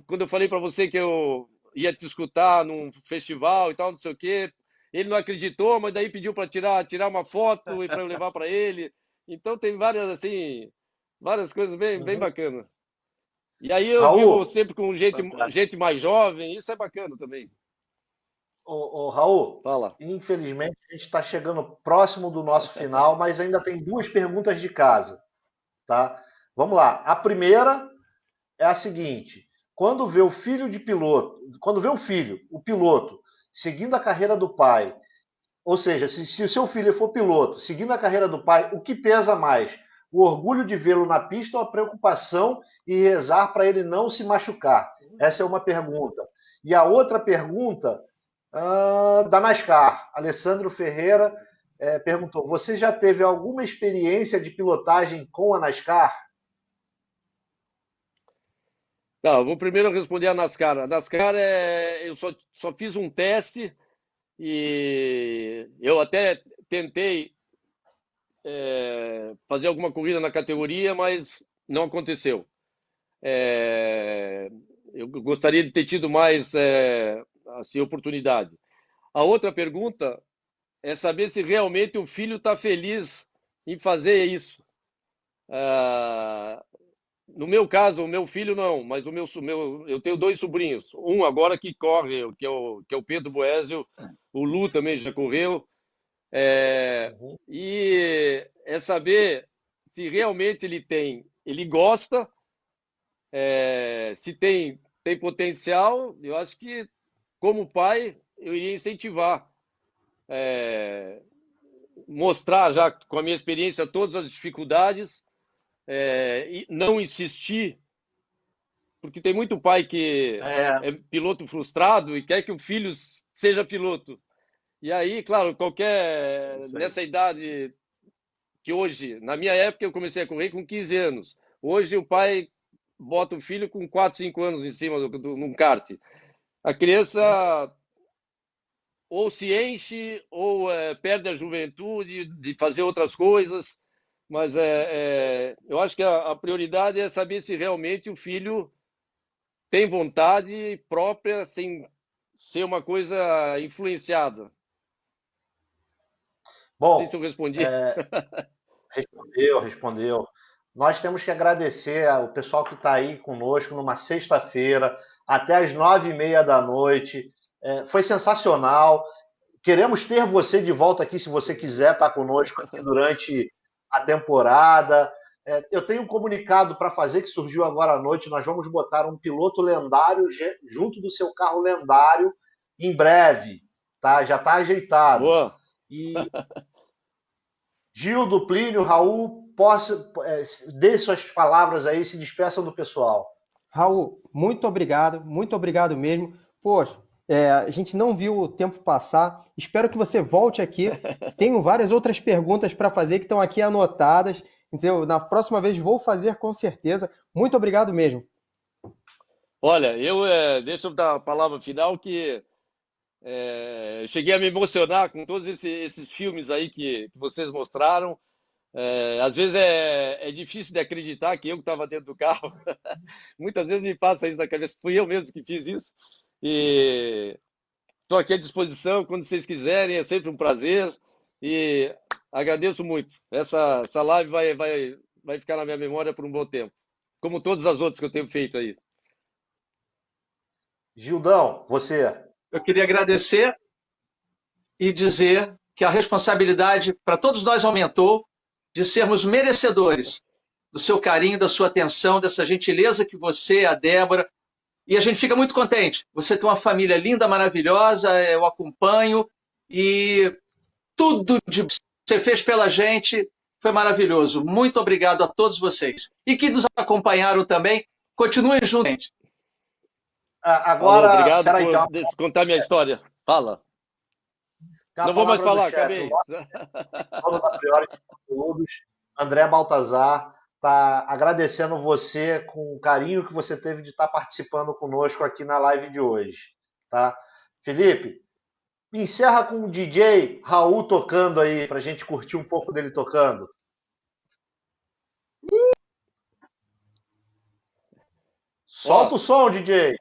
quando eu falei para você que eu ia te escutar num festival e tal, não sei o quê, ele não acreditou, mas daí pediu para tirar uma foto e para eu levar para ele. Então tem várias coisas bem bacanas. E aí eu vivo sempre com gente mais jovem, isso é bacana também. Raul, fala. Infelizmente a gente está chegando próximo do nosso final, mas ainda tem 2 perguntas de casa, tá? Vamos lá. A primeira é a seguinte: quando vê o filho de piloto, o piloto, seguindo a carreira do pai, ou seja, se o seu filho for piloto, seguindo a carreira do pai, o que pesa mais? O orgulho de vê-lo na pista ou a preocupação e rezar para ele não se machucar? Essa é uma pergunta. E a outra pergunta, da NASCAR. Alessandro Ferreira perguntou, você já teve alguma experiência de pilotagem com a NASCAR? Não, vou primeiro responder a NASCAR. A NASCAR, eu só fiz um teste e eu até tentei fazer alguma corrida na categoria, mas não aconteceu. Eu gostaria de ter tido mais assim, oportunidade. A outra pergunta é saber se realmente o filho está feliz em fazer isso. No meu caso, o meu filho não, mas eu tenho 2 sobrinhos. Um agora que corre, que é o Pedro Boesio, o Lu também já correu. E é saber se realmente ele gosta, se tem potencial. Eu acho que, como pai, eu iria incentivar, mostrar já com a minha experiência todas as dificuldades, e não insistir, porque tem muito pai que é piloto frustrado e quer que o filho seja piloto. E aí, claro, nessa idade que hoje, na minha época, eu comecei a correr com 15 anos. Hoje o pai bota o filho com 4, 5 anos em cima num kart. A criança ou se enche ou perde a juventude de fazer outras coisas, mas eu acho que a prioridade é saber se realmente o filho tem vontade própria, sem ser uma coisa influenciada. Bom, não sei se eu respondi. Respondeu. Nós temos que agradecer ao pessoal que está aí conosco numa sexta-feira, até às 9h30 da noite. Foi sensacional. Queremos ter você de volta aqui, se você quiser estar conosco aqui durante a temporada. Eu tenho um comunicado para fazer que surgiu agora à noite. Nós vamos botar um piloto lendário junto do seu carro lendário em breve. Tá? Já está ajeitado. Boa. E Gildo, Plínio, Raul, dê suas palavras aí, se despeçam do pessoal. Raul, muito obrigado mesmo. Poxa, a gente não viu o tempo passar. Espero que você volte aqui. Tenho várias outras perguntas para fazer que estão aqui anotadas. Então, na próxima vez vou fazer com certeza. Muito obrigado mesmo. Olha, deixa eu dar a palavra final que cheguei a me emocionar com todos esses filmes aí que vocês mostraram. Às vezes é difícil de acreditar que eu que estava dentro do carro. Muitas vezes me passa isso na cabeça. Fui eu mesmo que fiz isso. E estou aqui à disposição quando vocês quiserem. É sempre um prazer. E agradeço muito. Essa live vai ficar na minha memória por um bom tempo. Como todas as outras que eu tenho feito aí. Gildão, você. Eu queria agradecer e dizer que a responsabilidade para todos nós aumentou de sermos merecedores do seu carinho, da sua atenção, dessa gentileza que você, a Débora, e a gente fica muito contente. Você tem uma família linda, maravilhosa, eu acompanho, e tudo que você fez pela gente foi maravilhoso. Muito obrigado a todos vocês. E que nos acompanharam também, continuem juntos, gente. Agora, obrigado por contar minha história. Fala. Não vou mais falar, acabei. André Baltazar está agradecendo você com o carinho que você teve de estar participando conosco aqui na live de hoje. Tá? Felipe, encerra com o DJ Raul tocando aí, para a gente curtir um pouco dele tocando. Solta o som, DJ.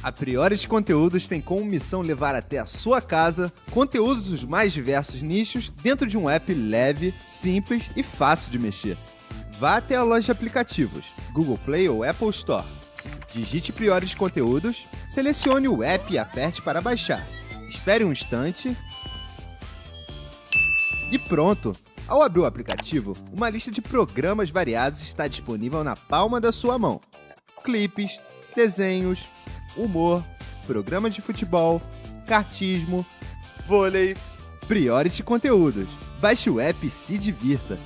A Priority Conteúdos tem como missão levar até a sua casa conteúdos dos mais diversos nichos dentro de um app leve, simples e fácil de mexer. Vá até a loja de aplicativos, Google Play ou Apple Store. Digite Priority Conteúdos, selecione o app e aperte para baixar. Espere um instante e pronto! Ao abrir o aplicativo, uma lista de programas variados está disponível na palma da sua mão. Clipes, desenhos, humor, programas de futebol, kartismo, vôlei, Priority Conteúdos. Baixe o app e se divirta!